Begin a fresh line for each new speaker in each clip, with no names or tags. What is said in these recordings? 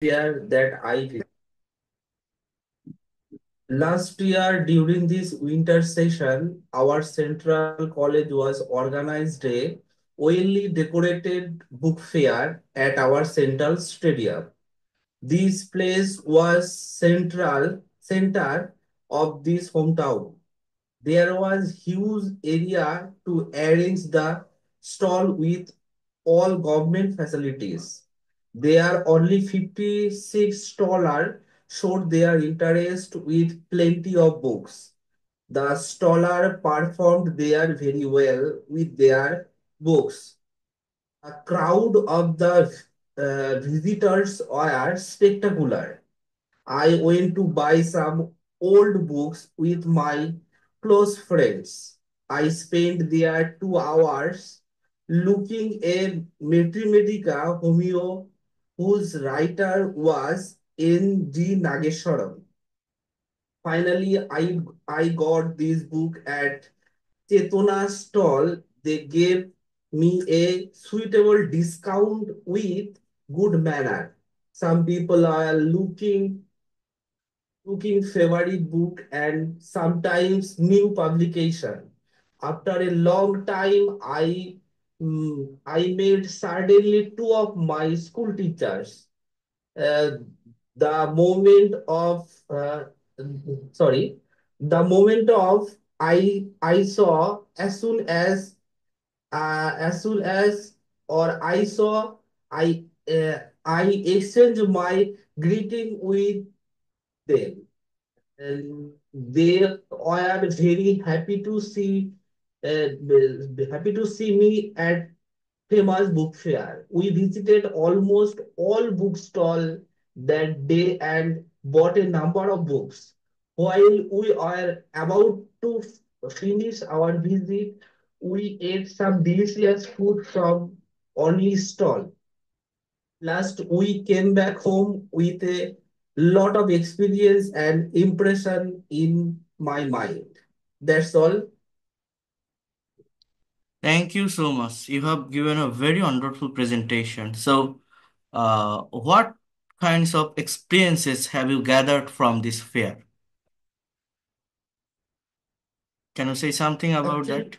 Fair that I visited. Last year during this winter session, our central college was organized a well decorated book fair at our central stadium. This place was central center of this hometown. There was huge area to arrange the stall with all government facilities. There only 56 staller showed their interest with plenty of books. The staller performed there very well with their books. A crowd of the visitors were spectacular. I went to buy some old books with my close friends. I spent there 2 hours looking at Mathematica Homeo, whose writer was N.G. Nageswaram. Finally, I got this book at Chetona stall. They gave me a suitable discount with good manner. Some people are looking favorite book and sometimes new publication. After a long time, I made suddenly two of my school teachers. Uh, the moment of sorry, the moment of I saw as soon as or I saw I exchanged my greeting with them, and they are very happy to see me at famous book fair. We visited almost all bookstall that day and bought a number of books. While we are about to finish our visit, we ate some delicious food from only stall. Last we came back home with a lot of experience and impression in my mind. That's all.
Thank you so much. You have given a very wonderful presentation. So, what kinds of experiences have you gathered from this fair? Can you say something about
Actually,
that?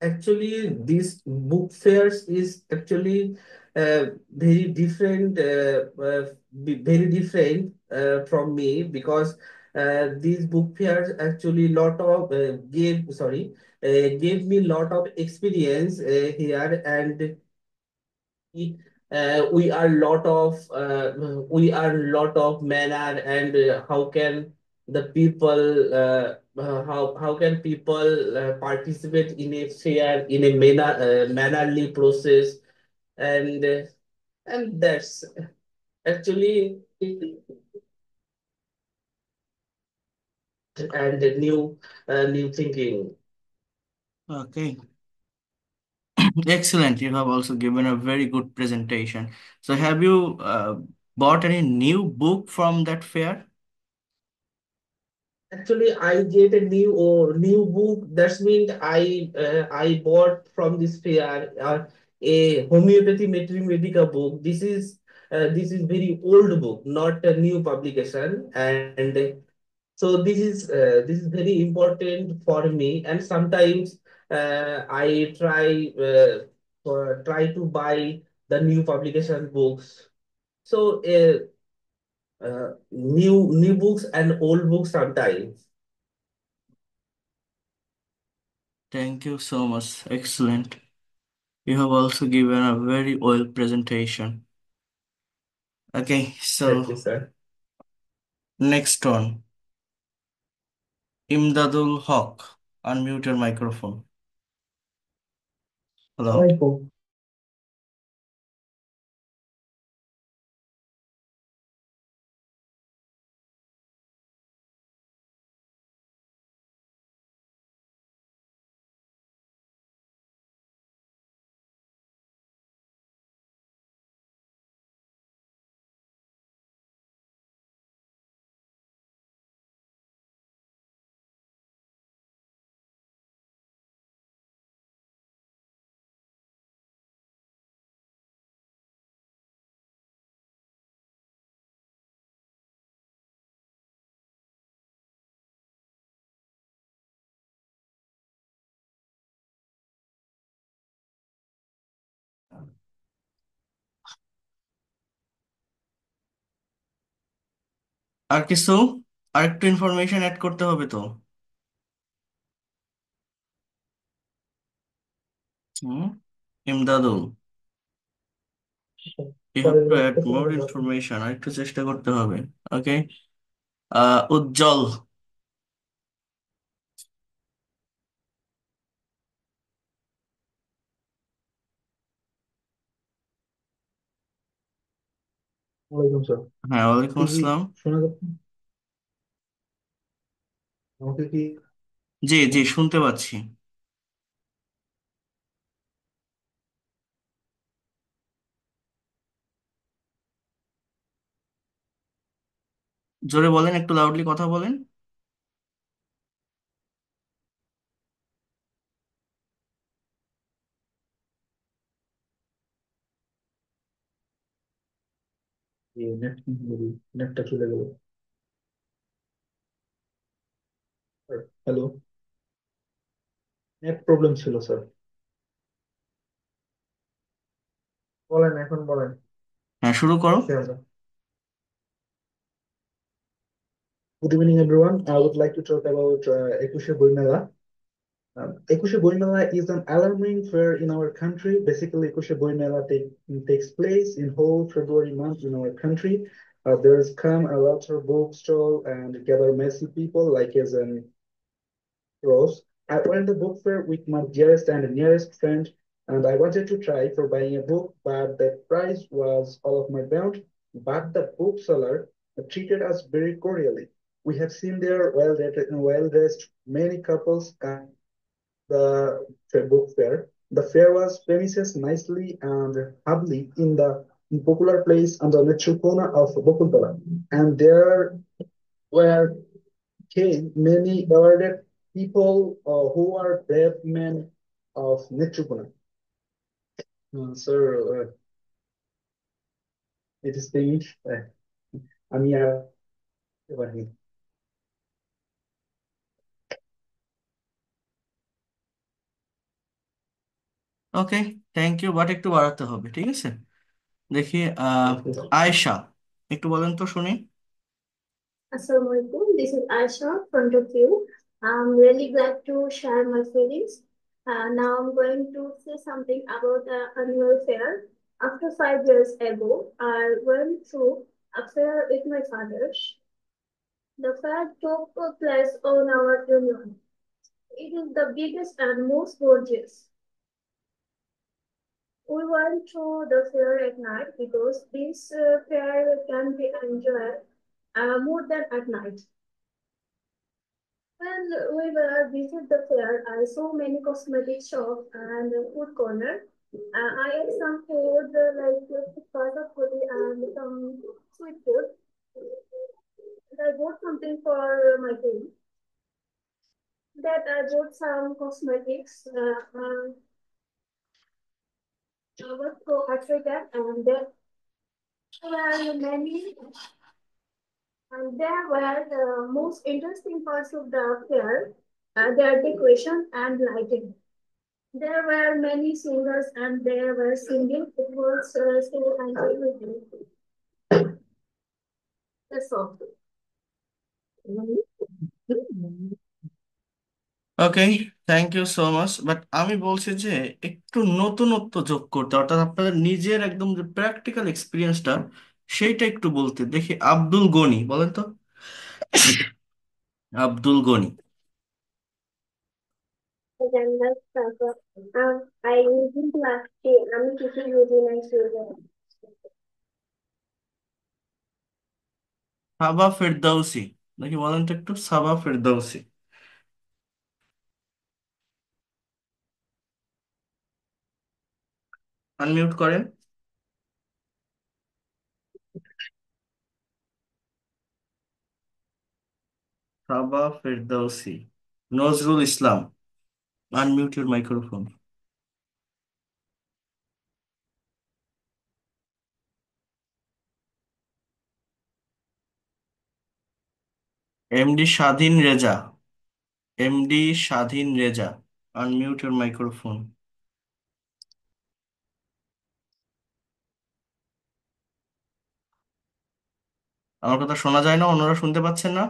actually, this book fairs is actually very different, very different from me, because these book fairs actually lot of gave me lot of experience here, and we are lot of manner, and how can the people how can people participate in a fair in a mannerly process, and and that's actually and new thinking.
Okay. Excellent. You have also given a very good presentation. So, have you bought any new book from that fair?
Actually, I get a new book. That's mean I bought from this fair a homeopathy Medica book. This is very old book, not a new publication, and so this is very important for me. And sometimes I try to buy the new publication books. So new books and old books sometimes.
Thank you so much. Excellent. You have also given a very well presentation. Okay,
Thank you,
so
sir.
next one. Imdadul Haq. Unmute your microphone. Hello.
Assalamualaikum.
আর কিছু, আরেকটু information add করতে হবে তো। হুম, Imdadul, you have
পরের
to add
লাগতেছে
মোর
মনে হয়।
Information, আর একটু চেষ্টা করতে হবে। ওকে। উজ্জ্বল।
ওয়ালাইকুম স্যার।
হ্যাঁ, ওয়ালাইকুম
কি
আসসালাম।
শোনা যাচ্ছে? আমাকে কি?
জি জি, শুনতে পাচ্ছি। জোরে বলেন, একটু লাউডলি কথা বলেন।
নেট, নেটটা চলে গেল। হ্যালো, নেট প্রবলেম ছিল স্যার। বলেন, এখন বলেন।
হ্যাঁ, শুরু করো।
আচ্ছা আচ্ছা। Good evening, everyone. I would like to talk about Ekushe Boimela. Ekushe Boimela is an alarming fair in our country. Basically, Ekushe Boimela takes place in whole February month in our country. There's come a lot of bookstall and gather messy people like as an Rose. I went to the book fair with my dearest and nearest friend, and I wanted to try for buying a book, but the price was all of my bound. But the bookseller treated us very cordially. We have seen there well dressed many couples at the book fair. The fair was premises nicely and humbly in the popular place on the metro corner of Bokultola, and there were came many awarded people who are brave men of Netrupana. Sir, it is finished. আমি আর এবার নেই।
ওকে, thank you, but একটু বাড়াতে হবে, ঠিক আছে? দেখি, আয়েশা, একটু বলেন তো শুনি।
Assalamualaikum. This is Aisha, front of you. I'm really glad to share my feelings. Now I'm going to say something about the annual fair. After 5 years ago, I went through a fair with my father. The fair took place on our union. It is the biggest and most gorgeous. We went to the fair at night because this fair can be enjoyed more than at night. When we were visit the fair, I saw many cosmetic shops and food corner. I ate some food like pasta puri and some sweet food. And I bought something for my friend. That I bought some cosmetics. I was so attracted, and were many, there were the most interesting parts of the fair, their decoration and lighting. There were many singers and they were singing. It was so enjoyable. That's all.
Okay, thank you so much, but আমি বলছি যে একটু নতুনত্ব যোগ করতে, অর্থাৎ আপনাদের নিজের একদম যে প্র্যাকটিক্যাল এক্সপিরিয়েন্সটা সেইটা একটু বলতে। দেখি আব্দুল গনি, বলেন তো। Abdul Gani.
Agenda Saka. I using last year. I'm teaching using my student.
সাবা ফেরদাউসি, দেখি বলেন তো একটু, সাবা ফেরদাউসি। আনমিউট করেন। সাবা ফেরদাউসি। Nazrul Islam, unmute your microphone. MD স্বাধীন রেজা, এমডি স্বাধীন রেজা, আনমিউট ইউর মাইক্রোফোন। আমার কথা শোনা যায় না? অন্যরা শুনতে পাচ্ছেন না?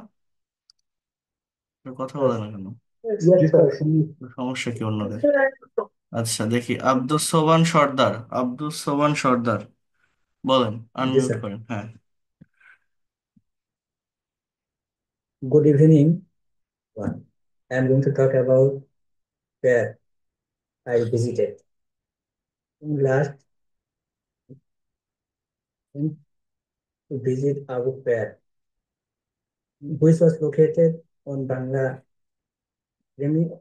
কথা বলে না কেন?
Yes, sir.
সমস্যা কি অন্যদের? আচ্ছা, দেখি আব্দুস সোবান সর্দার। আব্দুস সোবান সর্দার, বলেন,
জি
আনমিউট
স্যার।
করেন। হ্যাঁ।
Good evening. One. I am going to talk about where I visited. In last, in to visit Abu Fair, which was located on Bangla premises.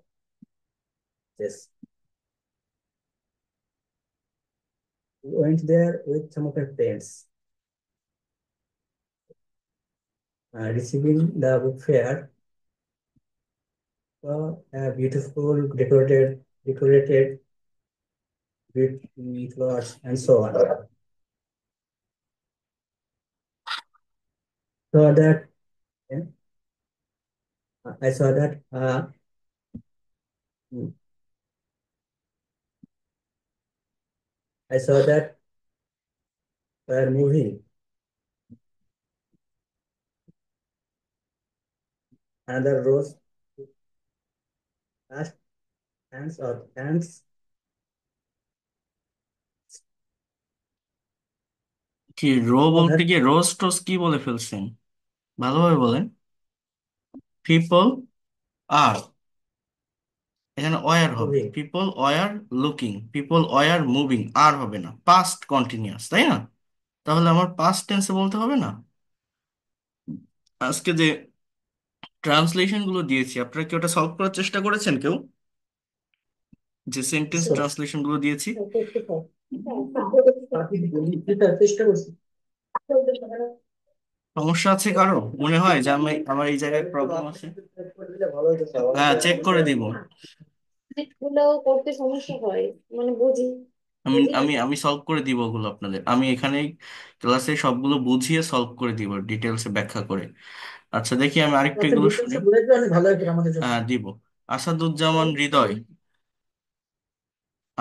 We went there with some of my friends. Receiving the book fair, saw a beautiful decorated with flowers and so on. So that yeah, I saw that I saw that movie, another rose, last ants.
কি rho
So
বলতে
that
গিয়ে রোজ টোজ কি বলে ফেলছেন? ভালোভাবে বলেন। People আর, এখানে were হবে।
movie.
People were looking, people were moving, আর হবে না, পাস্ট কন্টিনিউয়াস, তাই না? তাহলে আমার পাস্ট টেন্সে বলতে হবে না? আজকে যে ট্রান্সলেশন গুলো দিয়েছি, আপনারা কি ওটা সলভ করার চেষ্টা করেছেন কেউ? যে সেন্টেন্স
So
ট্রান্সলেশন গুলো দিয়েছি,
চেষ্টা করছি।
সমস্যা আছে কারো? মনে হয় যে আমি আমার এই জায়গায় প্রবলেম আছে?
ভালো হতো স্যার।
হ্যাঁ, চেক করে দিব।
গুলো করতে সমস্যা হয়, মানে বুঝি
আমি
বুঝি
আমি আমি সলভ করে দিব ওগুলো আপনাদের। আমি এখানে ক্লাসে সবগুলো বুঝিয়ে সলভ করে দিব, ডিটেলসে ব্যাখ্যা করে। আচ্ছা, দেখি আমি আরেকটু
ক্লাসে
এগুলো শুনি।
ডিটেলসে বুঝাইতে অনেক ভালো হতো আমাদের জন্য।
হ্যাঁ, দিব। আসাদুজ্জামান হৃদয়।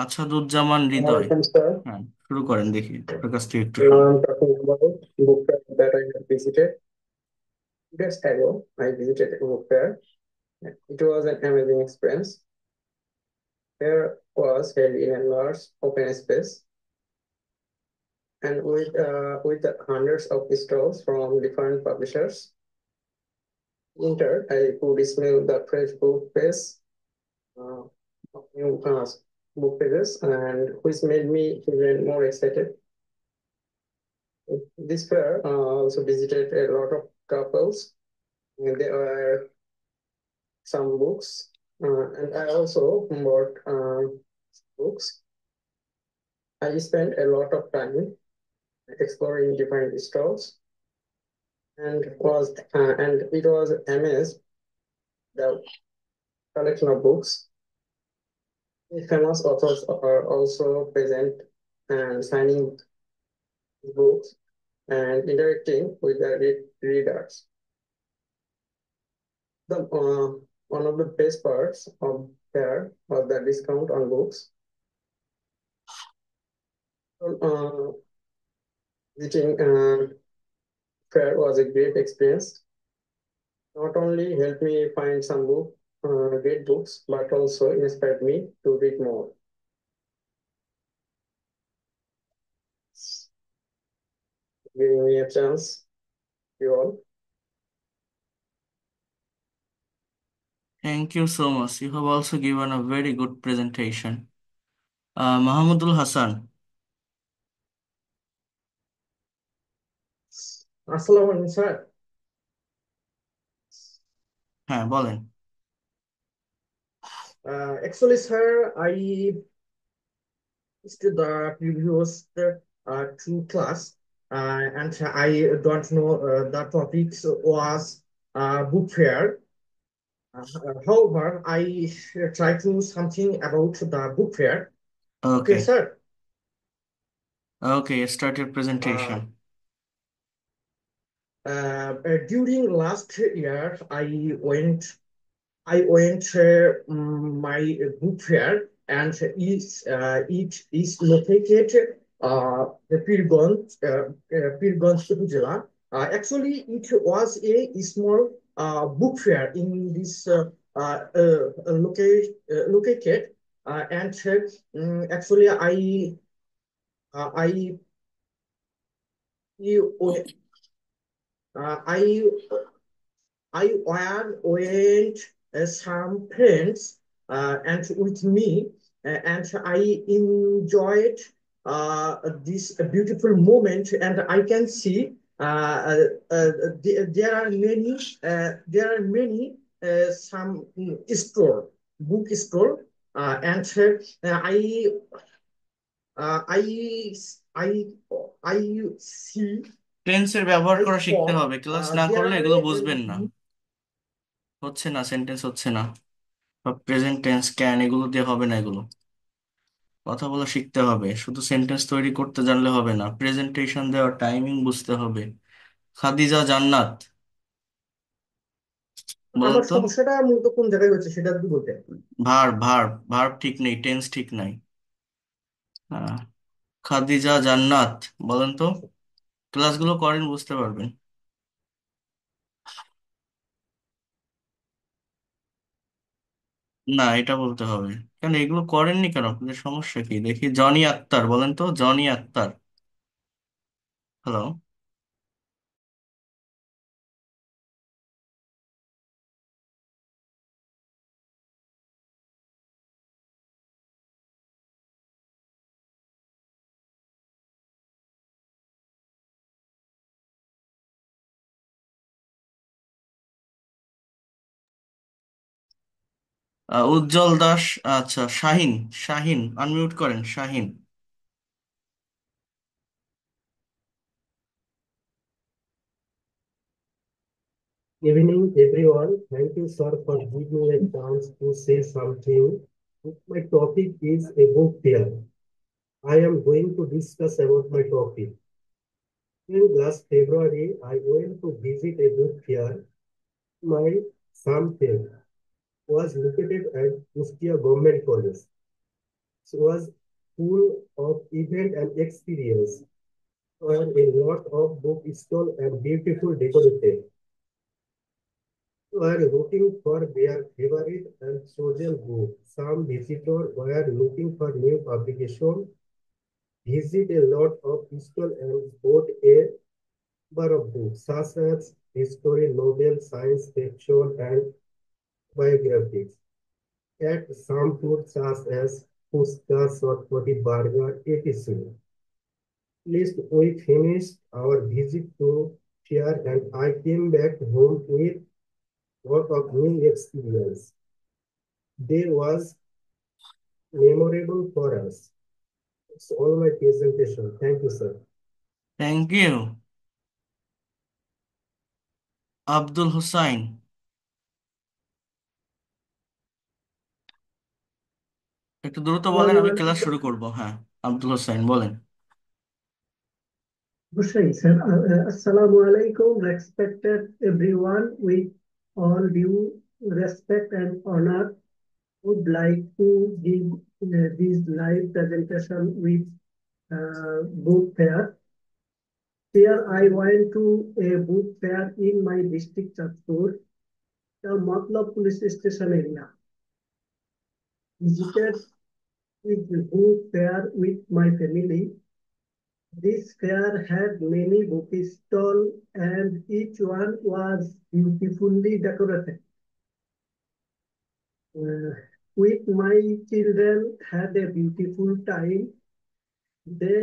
আসাদুজ্জামান হৃদয়,
Welcome, sir.
হ্যাঁ, শুরু করেন, দেখি আপনার কাছ থেকে একটু
Now
শুনি।
I'm talking about book fair that I have visited. 2 days ago, I visited a book fair. It was an amazing experience. Fair was held in a large open space and with hundreds of stalls from different publishers. Entered, I could smell the fresh book pages, uh, of new book pages, and which made me even more excited. This fair also visited a lot of couples. And there were some books, and I also bought books. I spent a lot of time exploring different stalls, and it was amazed the collection of books. Famous authors are also present and signing books and interacting with the readers. The one of the best parts of there was the discount on books. Uh, Visiting fair was a great experience. Not only helped me find some great books, but also inspired me to read more. Giving me a chance, you all.
Thank you so much. You have also given a very good presentation. Mahamadul Hasan,
আসসালামু আলাইকুম sir.
হ্যাঁ বলেন।
Actually, sir, I missed the previous two class, and I don't know the topics was book fair. However, I try to something about the book fair. Okay,
Okay,
sir.
okay, start your
Uh,
presentation.
During last year, I went my book fair, and it is located the Pirgonj Upazila, Actually, it was a small book fair in this located, and actually, I you I went some friends and with me, and I enjoyed this beautiful moment. And I can see there are many some store book store, and I I I see
টেন্সের ব্যবহার
I
করা শিখতে
saw
হবে, class না
there
করলে
are
এগুলো বুঝবেন না। হচ্ছে না, সেন্টেন্স হচ্ছে না, বা প্রেজেন্ট টেন্স, ক্যান, এগুলো দিয়ে হবে না। এগুলো কথা বলা শিখতে হবে, শুধু সেন্টেন্স তৈরি করতে জানলে হবে না, প্রেজেন্টেশন দেওয়ার টাইমিং বুঝতে হবে। খাদিজা জান্নাত, বলেন
আমার
তো।
সমস্যাটা মূলত কোন জায়গায় হচ্ছে সেটা যদি বলতেন।
ভার্ব ভার্ব ভার্ব ঠিক নেই, টেন্স ঠিক নাই। হ্যাঁ, খাদিজা জান্নাত, বলেন তো। ক্লাসগুলো করেন, বুঝতে পারবেন। না, এটা বলতে হবে। কেন এগুলো করেননি কেন? আপনাদের সমস্যা কি দেখি? জনি আক্তার, বলেন তো, জনি আক্তার। হ্যালো। উজ্জ্বল দাস, আচ্ছা, শাহিন। শাহিন, আনমিউট করেন, Shahin.
Evening, everyone. Thank you, sir, for giving me a chance to say something. My topic is a book fair. I am going to discuss about my topic. In last February, I went to visit a book fair. My son fair was located at Ustia Government College. It was full of event and experience, and a lot of book stall and beautiful decorated were looking for their favorite and chosen book. Some visitors were looking for new publication, visit a lot of stall and bought a number of books such as history, novel, science fiction, and biographies. At some food such as puska, shortbread, burger, etc. At least we finished our visit to share, and I came back home with lot of new experience. Day was memorable for us. It's all my presentation. Thank you, sir.
Thank you. Abdul Hussain, একটু দ্রুত বলেন, আমি class শুরু করব। হ্যাঁ, আব্দুল হুসাইন বলেন।
Hussein, sir. Assalamu alaikum, respected everyone. With all due respect and honor, would like to give this live presentation with book fair. Here I went to a book fair in my district, Chatpur, the Matlab police station area. Visited with the book fair with my family. This fair had many book stalls and each one was beautifully decorated. Uh, with my children had a beautiful time. They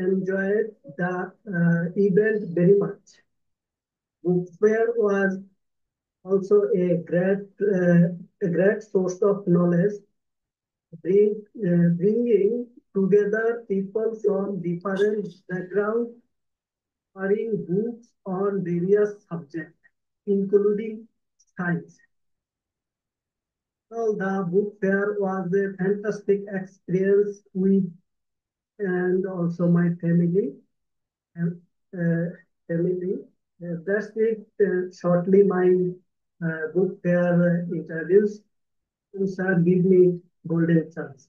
enjoyed the event very much. Book fair was also a great source of knowledge, bringing together people from different backgrounds offering books on various subjects, including science. So the book fair was a fantastic experience with and also my family and family. That's it. Shortly, my book fair introduced. And sir, give me golden chance.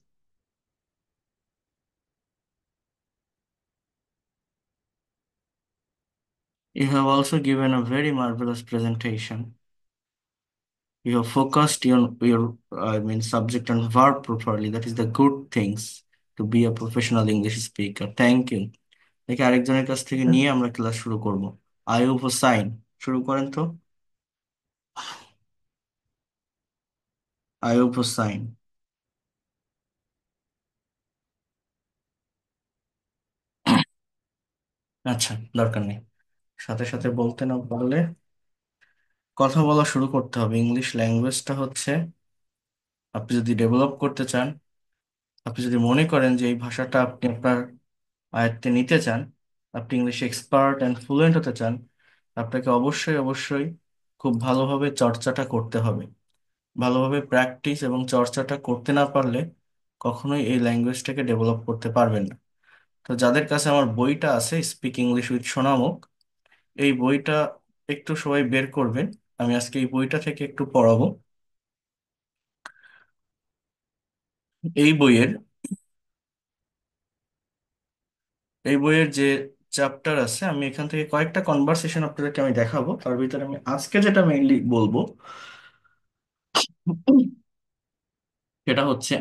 You have also given a very marvelous presentation. You have focused your I mean subject and verb properly. That is the good things to be a professional English speaker. Thank you. দেখি আরেকজনের কাছ থেকে নিয়ে আমরা class শুরু করব। আয়ুব হোসাইন, শুরু করেন তো। আয়ুব হোসাইন। আচ্ছা, দরকার নেই, সাথে সাথে বলতে না পারলে কথা বলা শুরু করতে হবে। ইংলিশ ল্যাঙ্গুয়েজটা হচ্ছে, আপনি যদি ডেভেলপ করতে চান, আপনি যদি মনে করেন যে এই ভাষাটা আপনি আপনার আয়ত্তে নিতে চান, আপনি ইংলিশ এক্সপার্ট অ্যান্ড ফ্লুয়েন্ট হতে চান, আপনাকে অবশ্যই অবশ্যই খুব ভালোভাবে চর্চাটা করতে হবে। ভালোভাবে প্র্যাকটিস এবং চর্চাটা করতে না পারলে কখনোই এই ল্যাঙ্গুয়েজটাকে ডেভেলপ করতে পারবেন না। তো যাদের কাছে আমার বইটা আছে, স্পিক ইংলিশ উইথ সোনামুখ, এই বইটা একটু সবাই বের করবেন। আমি আজকে এই বইটা থেকে একটু পড়াবো। এই বইয়ের এই বইয়ের যে চ্যাপ্টার আছে, আমি এখান থেকে কয়েকটা কনভারসেশন আপনাদেরকে আমি দেখাবো। তার ভিতরে আমি আজকে যেটা মেইনলি বলবো সেটা হচ্ছে,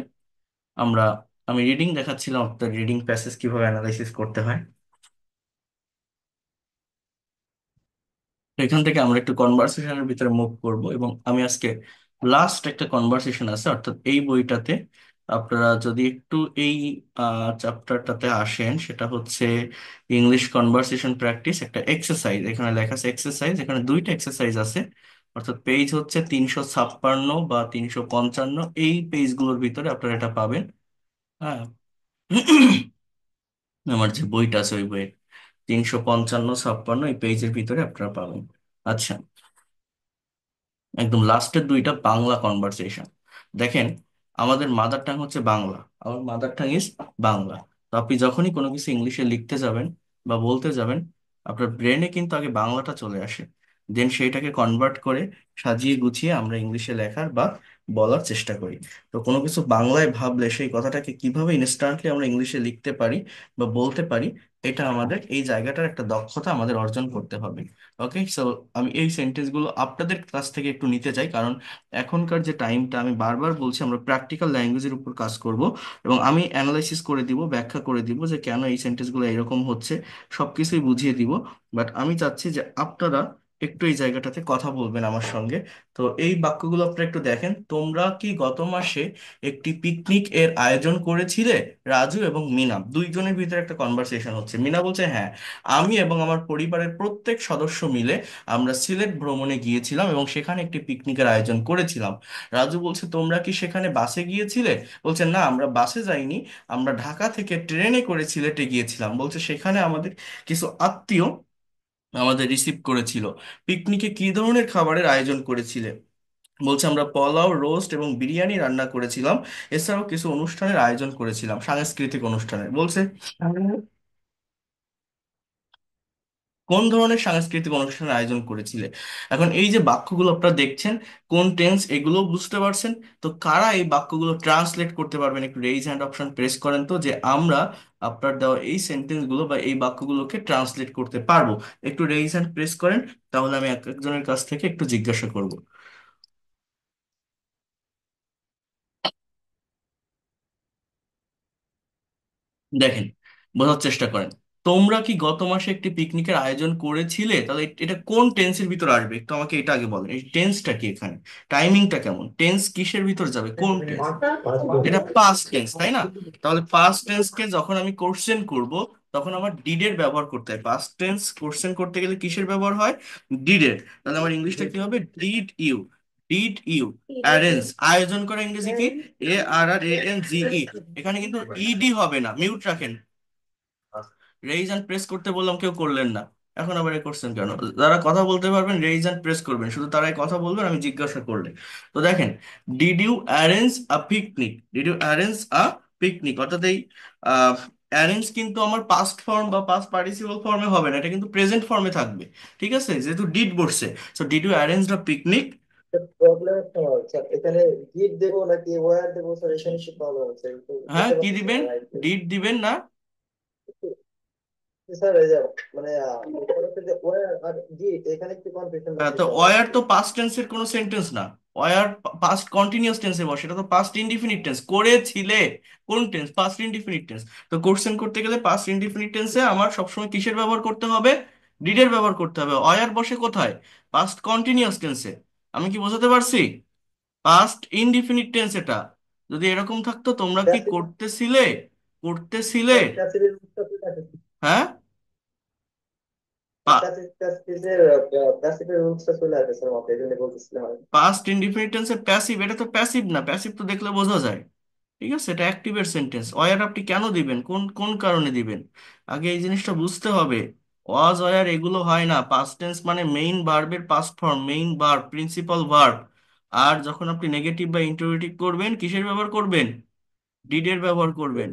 আমরা আমি রিডিং দেখাচ্ছিলাম আপনার, রিডিং প্যাসেজ কিভাবে অ্যানালাইসিস করতে হয়। তো এখান থেকে আমরা একটু কনভারসেশনের ভিতরে মুভ করব, এবং আমি আজকে লাস্ট একটা কনভারসেশন আছে, অর্থাৎ এই বইটাতে আপনারা যদি একটু এই চ্যাপ্টারটাতে আসেন, সেটা হচ্ছে ইংলিশ কনভারসেশন প্র্যাকটিস, একটা এক্সারসাইজ এখানে লেখা আছে। এক্সারসাইজ, এখানে দুইটা এক্সারসাইজ আছে, অর্থাৎ পেজ হচ্ছে 356 বা 355, এই পেজগুলোর ভিতরে আপনারা এটা পাবেন। হ্যাঁ, আমার যে বইটা আছে ওই বইয়ের 355 56 এই পেজের ভিতরে আপনারা পাবেন। আচ্ছা, একদম লাস্টের দুইটা বাংলা কনভারসেশন দেখেন। আমাদের মাদার টাং হচ্ছে বাংলা, আমার মাদার টাং ইজ বাংলা। তো আপনি যখনই কোনো কিছু ইংলিশে লিখতে যাবেন বা বলতে যাবেন, আপনার ব্রেনে কিন্তু আগে বাংলাটা চলে আসে, দেন সেইটাকে কনভার্ট করে সাজিয়ে গুছিয়ে আমরা ইংলিশে লেখার বা বলার চেষ্টা করি। তো কোনো কিছু বাংলায় ভাবলে সেই কথাটাকে কিভাবে ইনস্ট্যান্টলি আমরা ইংলিশে লিখতে পারি বা বলতে পারি, এটা আমাদের এই জায়গাটার একটা দক্ষতা আমাদের অর্জন করতে হবে। ওকে, সো আমি এই সেন্টেন্স গুলো আপনাদের কাছ থেকে একটু নিতে চাই, কারণ এখনকার যে টাইমটা, আমি বারবার বলছি, আমরা প্র্যাকটিক্যাল ল্যাঙ্গুয়েজের উপর কাজ করব, এবং আমি অ্যানালাইসিস করে দিব, ব্যাখ্যা করে দিব যে কেন এই সেন্টেন্স গুলো এরকম হচ্ছে, সবকিছুই বুঝিয়ে দিব। বাট আমি চাচ্ছি যে আপনারা একটু এই জায়গাটাতে কথা বলবেন আমার সঙ্গে। তো এই বাক্যগুলো আপনারা একটু দেখেন। তোমরা কি গত মাসে একটি পিকনিক এর আয়োজন করেছিলে? রাজু এবং মিনা দুইজনের ভিতরে একটা কনভারসেশন হচ্ছে। মিনা বলছে, হ্যাঁ, আমি এবং আমার পরিবারের প্রত্যেক সদস্য মিলে আমরা সিলেট ভ্রমণে গিয়েছিলাম এবং সেখানে একটি পিকনিকের আয়োজন করেছিলাম। রাজু বলছে, তোমরা কি সেখানে বাসে গিয়েছিলে? বলছে, না, আমরা বাসে যাইনি, আমরা ঢাকা থেকে ট্রেনে করে সিলেটে গিয়েছিলাম। বলছে, সেখানে আমাদের কিছু আত্মীয় আমাদের রিসিভ করেছিল। পিকনিকে কি ধরনের খাবারের আয়োজন করেছিলে? বলছে, আমরা পোলাও, রোস্ট এবং বিরিয়ানি রান্না করেছিলাম, এছাড়াও কিছু অনুষ্ঠানের আয়োজন করেছিলাম, সাংস্কৃতিক অনুষ্ঠানের। বলছে, কোন ধরনের সাংস্কৃতিক অনুষ্ঠানের আয়োজন করেছিলে? এখন এই যে বাক্যগুলো আপনারা দেখছেন, কোন টেন্স, এগুলো বুঝতে পারছেন? তো কারা এই বাক্যগুলো ট্রান্সলেট করতে পারবেন, একটু রেইজ হ্যান্ড অপশন প্রেস করেন তো, যে আমরা আপনার দেওয়া এই সেন্টেন্স গুলো বা এই বাক্যগুলোকে ট্রান্সলেট করতে পারবো। একটু রেইজ হ্যান্ড প্রেস করেন, তাহলে আমি এক একজনের কাছ থেকে একটু জিজ্ঞাসা করব। দেখেন, বোঝার চেষ্টা করেন। তোমরা কি গত মাসে একটি পিকনিকের আয়োজন করেছিলে? তাহলে এটা কোন টেন্সের ভিতর আসবে, একটু আমাকে এটা আগে বলেন। এই টেন্সটা কি, এখানে টাইমিংটা কেমন, টেন্স কিসের ভিতর যাবে, কোন টেন্স? এটা পাস্ট টেন্স, তাই না? তাহলে পাস্ট টেন্সকে যখন আমি কোশ্চেন করব, তখন আমার ডিডের ব্যবহার করতে হয়। পাস্ট টেন্স কোশ্চেন করতে গেলে কিসের ব্যবহার হয়? ডিডের। তাহলে আমার ইংলিশটা কি হবে? Did you. Did you arrange, আয়োজন করা ইংরেজি কি? ARRANGE। এখানে কিন্তু ইডি হবে না, মিউট রাখেন। রেইজ অ্যান্ড প্রেস করতে বললাম, কেউ করলেন না, এখন আবার এ করছেন কেন? যারা কথা বলতে পারবেন রেইজ অ্যান্ড প্রেস করবেন, শুধু তারাই কথা বলবেন আমি জিজ্ঞাসা করলে। তো দেখেন, did you arrange a picnic, did you arrange a picnic, অর্থাৎ এই অ্যারেঞ্জ কিন্তু আমার পাস্ট ফর্ম বা পাস্ট পার্টিসিপল ফর্মে হবে না, এটা কিন্তু প্রেজেন্ট ফর্মে থাকবে। ঠিক আছে, যেহেতু ডিড বসছে, so did you arrange a picnic.
Problem একটা হচ্ছে এখানে গিট দেবো নাকি ওয়্যার দেবো, স্যার এখানে একটু প্রবলেম হচ্ছে, একটু
হ্যাঁ,
বুঝতে
কি
পারতেছি না
দিবেন?
রাইট।
ডিড দিবেন না?
স্যার এই যে মানে এরপরে হচ্ছে যে ওয়ার আর ডিড এখানে একটু কনফিউশন
হ্যাঁ,
লাগছে
তো
স্যার আমার
ওয়ার
একটু।
তো পাস্ট টেন্সের কোনো সেন্টেন্স না। ওয়ার পাস্ট কন্টিনিউয়াস টেন্সে বসে, এটা তো পাস্ট ইনডিফিনিট টেন্স। করেছিলে কোন টেন্স? Past indefinite tense. তো কোশ্চেন করতে গেলে পাস্ট ইনডিফিনিট টেন্সে আমার সবসময় কিসের ব্যবহার করতে হবে? ডিডের ব্যবহার করতে হবে। ওয়ার বসে কোথায়? পাস্ট কন্টিনিউয়াস টেন্সে। আমি কি বোঝাতে পারছি? পাস্ট ইনডিফিনিট টেন্স এটা। যদি এরকম থাকতো তোমরা কি
প্যাসিভ
করতেছিলে, করতেছিলে,
স্যার প্যাসিভের রুলসটা চলে আসে
হ্যাঁ,
প্যাসিভের রুলসটা চলে আসে স্যার আমাকে এই জন্য বলতেছিলাম আমি।
পাস্ট ইনডিফিনিট টেন্সের প্যাসিভ, এটা তো প্যাসিভ না। প্যাসিভ তো দেখলে বোঝা যায়। ঠিক আছে, এটা অ্যাক্টিভের সেন্টেন্স। ওয়ার আপনি কেন দিবেন, কোন কোন কারণে দিবেন? আগে এই জিনিসটা বুঝতে হবে। ওয়াজ, ওয়ার এগুলো হয় না। পাস্ট টেন্স মানে মেইন ভার্বের past form, main verb, principal verb. আর যখন আপনি নেগেটিভ বা ইন্টারোগেটিভ করবেন, কিসের ব্যবহার করবেন? ডিডের ব্যবহার করবেন।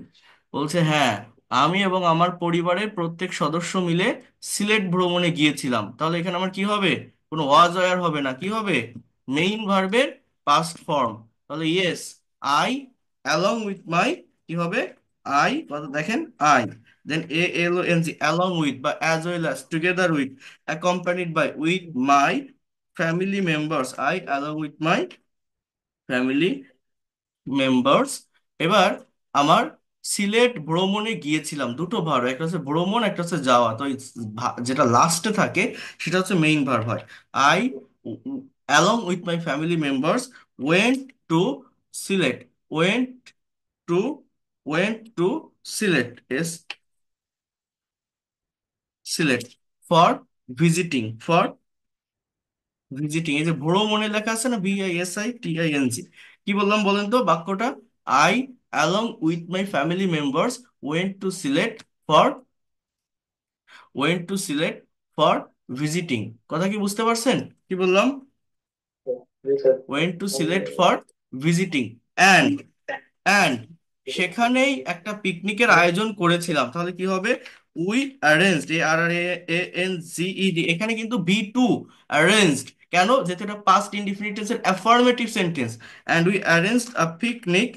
বলছে হ্যাঁ, আমি এবং আমার পরিবারের প্রত্যেক সদস্য মিলে সিলেট ভ্রমণে গিয়েছিলাম। তাহলে এখানে আমার কি হবে? কোনো ওয়াজ ওয়ার হবে না, কি হবে? মেইন ভার্বের পাস্ট ফর্ম। তাহলে yes, I along with my, কি হবে? আই, কথা দেখেন, I, then A L O N G, along with বা as well as, together with, accompanied by, with my family members, I along with my family members. এবার আমার সিলেট ভ্রমণে গিয়েছিলাম, দুটো ভার্ব, একটা হচ্ছে ভ্রমণ, একটা হচ্ছে যাওয়া। তো এই যেটা লাস্টে থাকে সেটা হচ্ছে মেইন ভার্ব হয়। I along with my family members went to Sylhet, went to, went to Sylhet, S, Sylhet, for visiting, for visiting. এই যে ভ্রমণে লেখা আছে না, VISITING, কি বললাম বলেন তো বাক্যটা? I along with my family members went to Sylhet for, went to Sylhet for visiting. কথা কি বুঝতে পারছেন কি বললাম?
জি sir.
Went to Sylhet for visiting. And, and সেখানেই একটা পিকনিকের আয়োজন করেছিলাম। তাহলে কি হবে? উই অ্যারেঞ্জড, ARRANGED, এখানে কিন্তু B2 অ্যারেঞ্জড। কেন? যেহেতু এটা পাস্ট ইনডিফিনিট টেন্সের affirmative sentence. And we arranged a picnic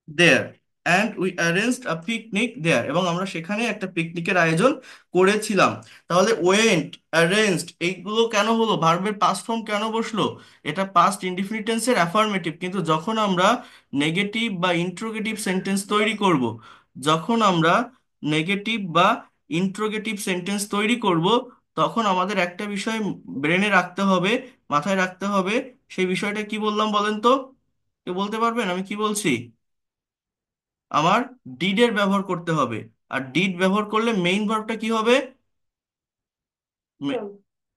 there, and we arranged a picnic there, এবং আমরা সেখানে একটা পিকনিকের আয়োজন করেছিলাম। তাহলে ওয়েন্ট, অ্যারেঞ্জড এইগুলো কেন হলো? ভার্বের পাস্ট ফর্ম কেন বসলো? এটা পাস্ট ইনডিফিনিট টেন্সের অ্যাফার্মেটিভ। কিন্তু যখন আমরা নেগেটিভ বা ইন্ট্রোগেটিভ সেন্টেন্স তৈরি করব, যখন আমরা নেগেটিভ বা ইন্ট্রোগেটিভ সেন্টেন্স তৈরি করব, তখন আমাদের একটা বিষয় ব্রেনে রাখতে হবে, মাথায় রাখতে হবে। সেই বিষয়টা কি বললাম বলেন তো? কেউ বলতে পারবেন আমি কি বলছি? আমার ডিড এর ব্যবহার করতে হবে। আর ডিড ব্যবহার করলে মেইন ভার্বটা কি হবে?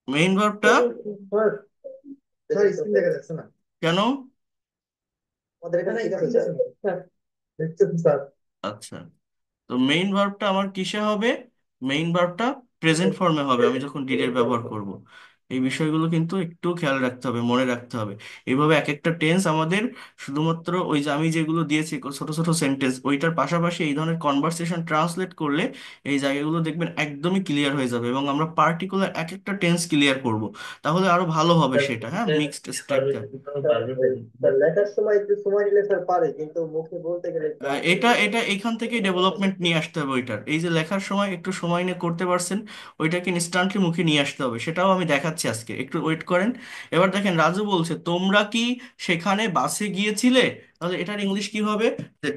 মেইন ভার্বটা
স্যার স্যার স্ক্রিন দেখা যাচ্ছে না
কেন?
আমাদের এখানে ঠিক আছে স্যার। স্যার দেখছেন স্যার।
আচ্ছা, তো মেইন ভার্বটা আমার কিসে হবে? মেইন ভার্বটা প্রেজেন্ট ফর্মে হবে আমি যখন ডিড এর ব্যবহার করব। এই বিষয়গুলো কিন্তু একটু খেয়াল রাখতে হবে, মনে রাখতে হবে। এইভাবে এক একটা টেন্স আমাদের শুধুমাত্র ওই যে আমি যেগুলো দিয়েছি ছোট ছোট সেন্টেন্স, ওইটার পাশাপাশি এই ধরনের কনভারসেশন ট্রান্সলেট করলে এই জায়গাগুলো দেখবেন একদমই ক্লিয়ার হয়ে যাবে, এবং আমরা পার্টিকুলার এক একটা টেন্স ক্লিয়ার করব। তাহলে আরো ভালো হবে সেটা। হ্যাঁ, মিক্সড স্ট্রাকচার।
স্যার লেখার সময় একটু সময় নিলে স্যার পারে কিন্তু মুখে বলতে গেলে একটু অনেক
এটা এটা এখান থেকে ডেভেলপমেন্ট নিয়ে আসতে হবে ওইটার। এই যে লেখার সময় একটু সময় নিয়ে করতে পারছেন, ওইটাকে ইনস্ট্যান্টলি মুখে নিয়ে আসতে হবে। সেটাও আমি দেখাচ্ছি আজকে, একটু ওয়েট করেন। এবার দেখেন, রাজু বলছে তোমরা কি সেখানে বাসে গিয়েছিলে? তাহলে এটার ইংলিশ কি হবে?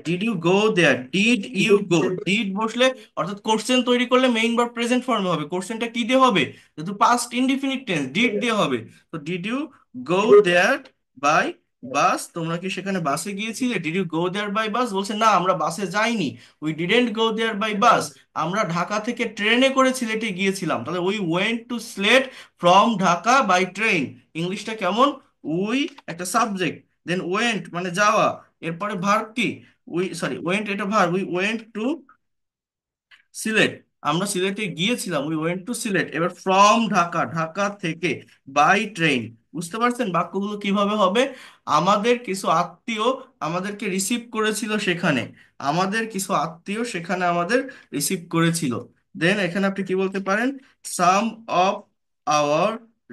Did you go there, did you go, did বসলে অর্থাৎ কোশ্চেন তৈরি করলে মেইন ভার্ব প্রেজেন্ট ফর্মে হবে। কোশ্চেনটা কি দিয়ে হবে? যেহেতু পাস্ট ইনডিফিনিট টেন্স, ডিড দিয়ে হবে। তো did you go there by bus, তোমরা কি সেখানে বাসে গিয়েছিলে? Did you go there by bus? বলছে না, আমরা বাসে যাইনি। We didn't go there by bus, আমরা ঢাকা থেকে ট্রেনে করে সিলেটে গিয়েছিলাম। তাহলে we went to Sylhet from Dhaka by train. ইংলিশটা কেমন? উই একটা সাবজেক্ট, দেন ওয়েন্ট মানে যাওয়া, এরপরে ভার্ব কি? উই, সরি, ওয়েন্ট এটা verb. We went to Sylhet, আমরা সিলেটে গিয়েছিলাম, উই ওয়েন্ট টু সিলেট। এবার ফ্রম ঢাকা, ঢাকা থেকে, বাই ট্রেন। বুঝতে পারছেন বাক্যগুলো কিভাবে হবে? আমাদের কিছু আত্মীয় আমাদেরকে রিসিভ করেছিল সেখানে, আমাদের কিছু আত্মীয় সেখানে আমাদের রিসিভ করেছিল। দেন এখানে আপনি কি বলতে পারেন? Some of our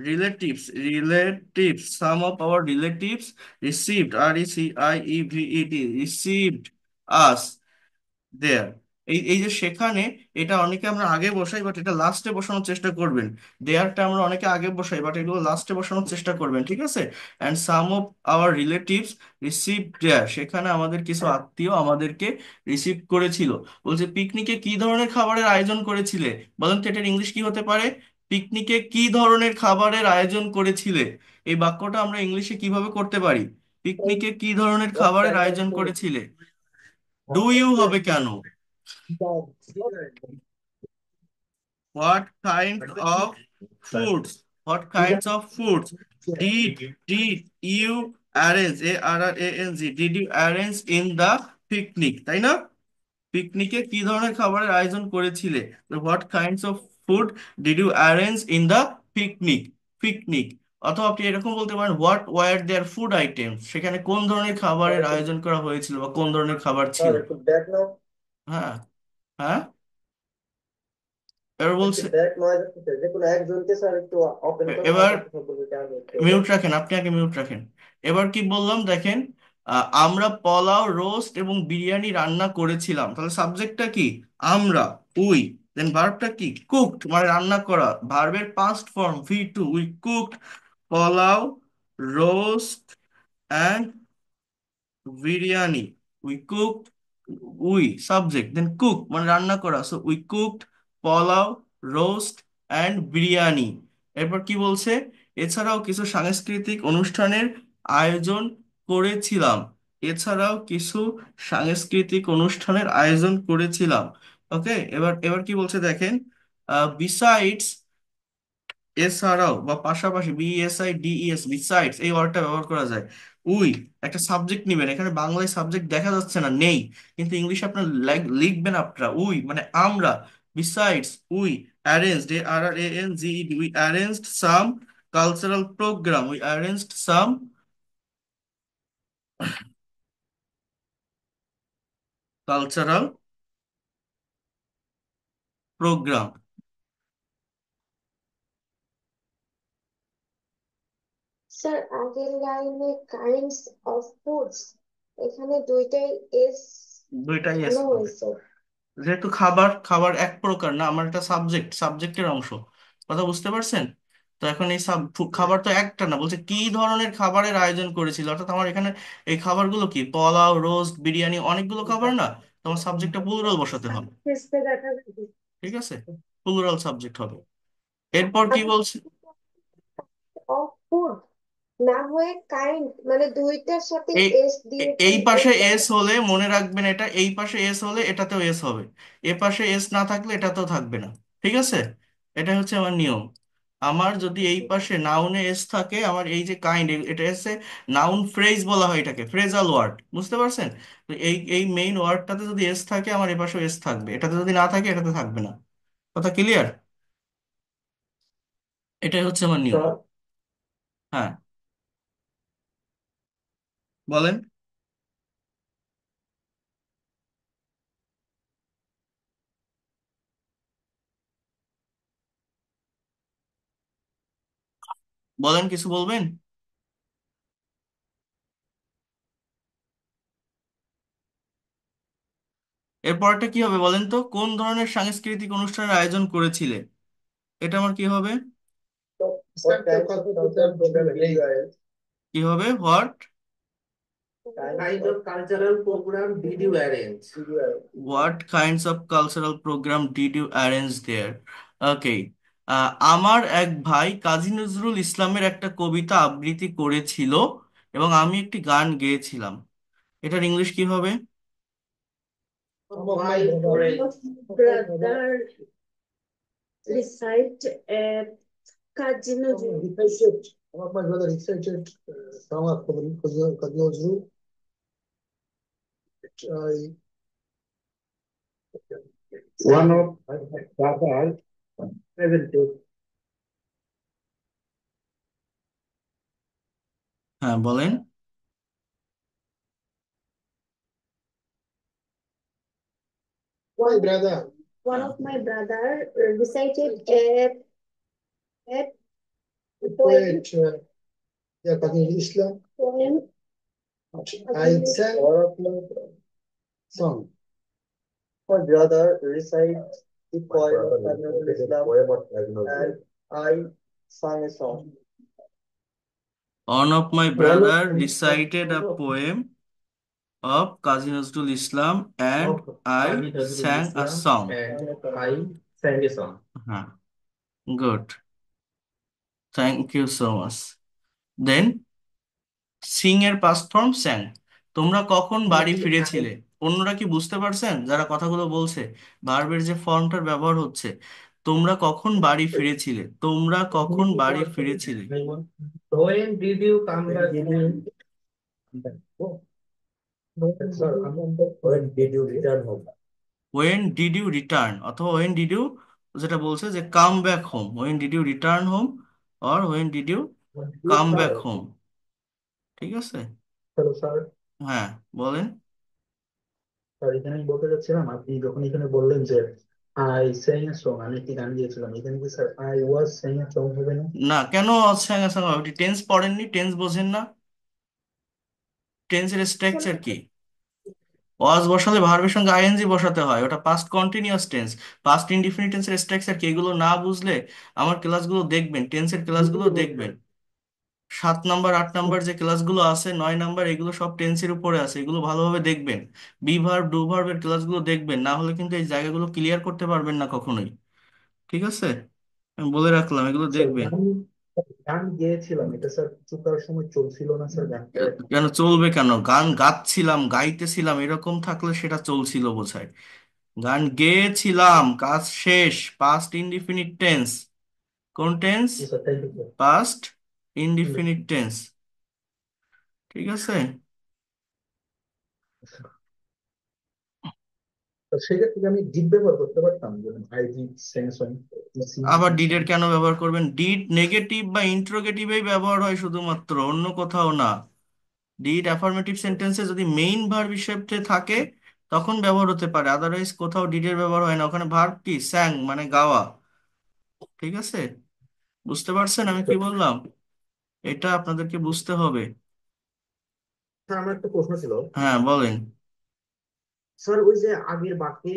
relatives, relatives, some of our relatives received, RECIEVED, received us there. এই এই যে সেখানে, এটা অনেকে আমরা আগে বসাই, বাট এটা লাস্টে বসানোর চেষ্টা করবেন। দেয়ারটা আমরা অনেকে আগে বসাই, বাট এগুলো লাস্টে বসানোর চেষ্টা করবেন, ঠিক আছে? And some of our relatives receive দেয়ার, সেখানে আমাদের কিছু আত্মীয় আমাদেরকে রিসিভ করেছিল। বলছে পিকনিকে কি ধরনের খাবারের আয়োজন করেছিলে? বলেন তো এটার ইংলিশ কি হতে পারে? পিকনিকে কি ধরনের খাবারের আয়োজন করেছিলে? এই বাক্যটা আমরা ইংলিশে কিভাবে করতে পারি? পিকনিকে কি ধরনের
What
খাবারের
kind of
আয়োজন
food?
করেছিলে? ডু ইউ হবে কেন? What kind of foods? What kinds of foods did you arrange? ARRANG. Did you arrange in the picnic? তাই না? পিকনিকে কি ধরনের খাবারের আয়োজন করেছিলে? What kinds of food did you arrange in the picnic? Picnic. অথবা আপনি এরকম বলতে পারেন what were there food items, সেখানে কোন ধরনের খাবারের আয়োজন করা হয়েছিল বা কোন ধরনের খাবার ছিল।
স্যার একটু ব্যাক নাও,
হ্যাঁ, হ্যাঁ, এবার
একটু
বলছে,
ব্যাক নয়েজ আসছে, যে কোনো একজনকে স্যার একটু ওপেন করে
এবার
তারপর কথা বলতে আমি একটু
মিউট রাখেন, আপনি আগে মিউট রাখেন। এবার কি বললাম দেখেন, আমরা পোলাও, রোস্ট এবং বিরিয়ানি রান্না করেছিলাম। তাহলে সাবজেক্টটা কি? আমরা, উই। দেন ভার্বটা কি? কুকড, মানে রান্না করা। ভার্বের past form V2, we cooked pulao, roast and biryani. We cooked, we subject, then cook মানে রান্না করা, so we cooked pulao, roast and biryani. এরপর কি বলছে? এছাড়াও কিছু সাংস্কৃতিক অনুষ্ঠানের আয়োজন করেছিলাম। এছাড়াও কিছু সাংস্কৃতিক অনুষ্ঠানের আয়োজন করেছিলাম। ওকে, এবার এবার কি বলছে দেখেন, বিসাইডস, এছাড়াও বা পাশাপাশি, BSIDES, বিসাইডস এই ওয়ার্ডটা ব্যবহার করা যায়। উই, একটা সাবজেক্ট নিবেন, এখানে বাংলায় সাবজেক্ট দেখা যাচ্ছে না, নেই, কিন্তু ইংলিশে আপনার লিখবেন আপনারা উই মানে আমরা। Besides we arranged, ARRANGED, we arranged some cultural program, we arranged some cultural program.
Sir আগের লাইনে কাইন্ডস অফ ফুডস, এখানে দুইটাই এস
দুইটাই
কেন
এস হবে,
হয়েছে?
যেহেতু খাবার, খাবার এক প্রকার না, আমার একটা সাবজেক্ট, সাবজেক্টের অংশ। কথা বুঝতে পারছেন? তো এখন এই খাবার তো একটা না, বলছে কি ধরনের খাবারের আয়োজন করেছিল, অর্থাৎ আমার এখানে এই খাবারগুলো কি, পোলাও, রোস্ট, বিরিয়ানি, অনেকগুলো খাবার না, তোমার সাবজেক্টটা প্লুরাল বসাতে হবে। ঠিক আছে, প্লুরাল সাবজেক্ট হবে। এরপর কি বলছে?
অফ ফুড না হয়ে কাইন্ড, মানে দুইটার সাথে
এই
এস দিয়েছেন,
এই পাশে
এটা
এস হলে মনে রাখবেন, এটা এই পাশে এস হলে এটাতেও এস হবে, এ পাশে এস না থাকলে এটাতেও থাকবে না। ঠিক আছে, এটা হচ্ছে আমার নিয়ম। আমার যদি এই পাশে নাউনে এস থাকে, আমার এই যে কাইন্ড, এটা এসে নাউন ফ্রেজ বলা হয়, এটাকে ফ্রেজাল ওয়ার্ড, বুঝতে পারছেন? তো এই এই মেইন ওয়ার্ডটাতে যদি এস থাকে, আমার এ পাশে এস থাকবে, এটাতে যদি না থাকে এটাতে থাকবে না। কথা ক্লিয়ার? এটাই হচ্ছে আমার নিয়ম।
স্যার।
হ্যাঁ, বলেন। বলেন, কিছু বলবেন? এরপরটা কি হবে বলেন তো? কোন ধরনের সাংস্কৃতিক অনুষ্ঠানের আয়োজন করেছিলে? এটা আমার কি হবে?
What kinds of cultural program did you arrange?
কি হবে? What
Kind of cultural program did you arrange?
Did you arrange?
What kinds of cultural programme did you arrange there? Okay, আমার এক ভাই কাজী নজরুল ইসলামের একটা কবিতা আবৃত্তি করেছিল এবং আমি একটি গান গেয়েছিলাম। এটার ইংলিশ কি হবে?
Some of my
My
brother,
friend,
brother recite a Kazi Nazrul.
recited, some of my brother recited song of Kazi Nazrul. I, one of my brother presented.
হ্যাঁ, বলেন।
My brother,
One of my brother recited a poem,
poet, yeah, Kazi Islam.
poem.
I sang all of my song.
My brother recites the poem of Nazrul Islam and I sang a song.
One of my
One of
brother
my
recited a poem of Kazi Nazrul Islam and
of
I
Kazi Nazrul
sang a
Islam
song.
and I sang a song.
হ্যাঁ, good. Thank you so much. Then Singh এর past form স্যাং। তোমরা কখন বাড়ি ফিরেছিলে? অন্যরা কি বুঝতে পারছেন যারা কথাগুলো বলছে? ভার্বের যে ফর্মটার ব্যবহার হচ্ছে, তোমরা কখন বাড়ি ফিরেছিলে, তোমরা কখন বাড়ি ফিরেছিলে।
When did you come back?
Sir, when did you return home?
When did you return অথবা ওয়েন ডিড ইউ, যেটা বলছে যে come back home, when did you return home or when did you come back home. ঠিক আছে,
hello sir.
হ্যাঁ বলেন।
Sir এখানে আমি বলতে চাচ্ছিলাম, আপনি যখন এখানে বললেন যে আই sang a song, আমি একটি গান গিয়েছিলাম, এখানে কি sir I was sang a song হবে না?
না, কেন স্যাং স্যাং হবে? আপনি টেন্স পড়েননি, টেন্স বোঝেন না? টেন্সের স্ট্রাকচার কি? ওয়াজ বসালে ভার্বের সঙ্গে আইএনজি বসাতে হয়, ওটা past continuous tense. Past indefinite টেন্সের স্ট্রাকচার কি, এগুলো না বুঝলে আমার ক্লাসগুলো দেখবেন, টেন্সের ক্লাসগুলো দেখবেন, 7 নাম্বার 8 নাম্বার যে ক্লাসগুলো আছে, 9 নাম্বার, এগুলো সব টেন্সের উপরে আছে, এগুলো ভালোভাবে দেখবেন। বি ভার্ব ডু ভার্বের ক্লাসগুলো দেখবেন, না হলে কিন্তু এই জায়গাগুলো ক্লিয়ার করতে পারবেন না কখনোই। ঠিক আছে, আমি বলে রাখলাম, এগুলো
স্যার
দেখবেন।
গান গান গেয়েছিলাম, এটা স্যার চুকার সময় চলছিল না স্যার গানটা?
কেন চলবে? কেন গান গাচ্ছিলাম, গাইতেছিলাম, এরকম থাকলে সেটা চলছিল বোঝায়। গান গেয়েছিলাম, কাজ শেষ, পাস্ট ইনডিফিনিট টেন্স। কোন টেন্স?
জি sir, thank you
past indefinite
sir.
Tense. ঠিক আছে,
তো সেক্ষেত্রে আমি ডিড ব্যবহার করতে পারতাম, যেমন I did sang a song,
আবার ডিডের কেন ব্যবহার করবেন? ডিড নেগেটিভ বা ইন্ট্রোগেটিভেই ব্যবহার হয় শুধুমাত্র, অন্য কোথাও না। ডিড অ্যাফার্মেটিভ সেন্টেন্সে যদি মেইন ভার্ব হিসেবে থাকে তখন ব্যবহার হতে পারে, আদারওয়াইজ কোথাও ডিডের ব্যবহার হয় না। ওখানে ভার্ব কি? স্যাং, মানে গাওয়া। ঠিক আছে, বুঝতে পারছেন আমি কি বললাম? এটা আপনাদেরকে বুঝতে হবে।
স্যার আমার একটা প্রশ্ন ছিল।
হ্যাঁ বলেন।
স্যার ওই যে আগের বাক্যে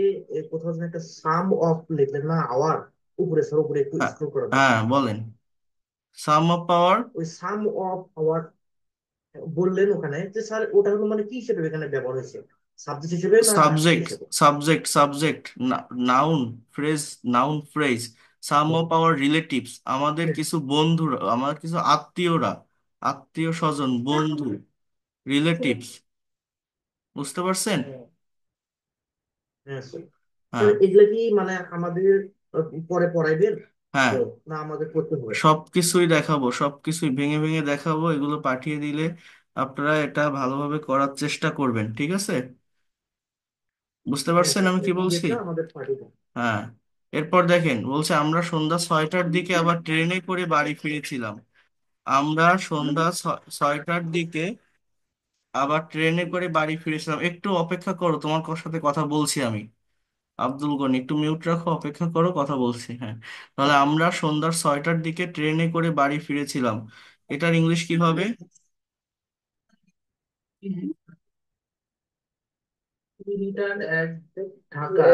কোথাও যেন একটা সাম অফ লিখলেন না, আওয়ার উপরে, স্যার উপরে একটু
হ্যাঁ,
স্ক্রল করা যায়।
হ্যাঁ বলেন। সাম অফ পাওয়ার,
ওই সাম অফ আওয়ার বললেন ওখানে, যে স্যার ওটা হলো মানে কি হিসেবে এখানে ব্যবহার হয়েছে, সাবজেক্ট হিসেবে না কি
সাবজেক্ট,
হিসেবে?
Subject, noun phrase, noun phrase. Some of our relatives, আমাদের কিছু বন্ধুরা, আমার কিছু আত্মীয়রা, আত্মীয় স্বজন, বন্ধু, রিলেটিভস। বুঝতে পারছেন?
হ্যাঁ স্যার। স্যার
হ্যাঁ,
এগুলা কি মানে আমাদের পরে পড়াইবেন
হ্যাঁ,
তো, না আমাদের করতে হবে?
সবকিছুই দেখাবো, সবকিছুই ভেঙে ভেঙে দেখাবো, এগুলো পাঠিয়ে দিলে আপনারা এটা ভালোভাবে করার চেষ্টা করবেন। ঠিক আছে, বুঝতে
হ্যাঁ
পারছেন
স্যার,
আমি কি বলছি?
পিডিএফটা আমাদের পাঠিয়ে দেন।
হ্যাঁ, এরপর দেখেন বলছে আমরা সন্ধ্যা 6টার দিকে আবার ট্রেনে করে বাড়ি ফিরেছিলাম। আমরা সন্ধ্যা 6টার দিকে আবার ট্রেনে করে বাড়ি ফিরেছিলাম। একটু অপেক্ষা করো, তোমার সাথে কথা বলছি আমি। আব্দুল গনি, একটু মিউট রাখো, অপেক্ষা করো, কথা বলছি। হ্যাঁ, তাহলে আমরা সন্ধ্যা 6টার দিকে ট্রেনে করে বাড়ি ফিরেছিলাম, এটার ইংলিশ কি হবে?
We returned at Dhaka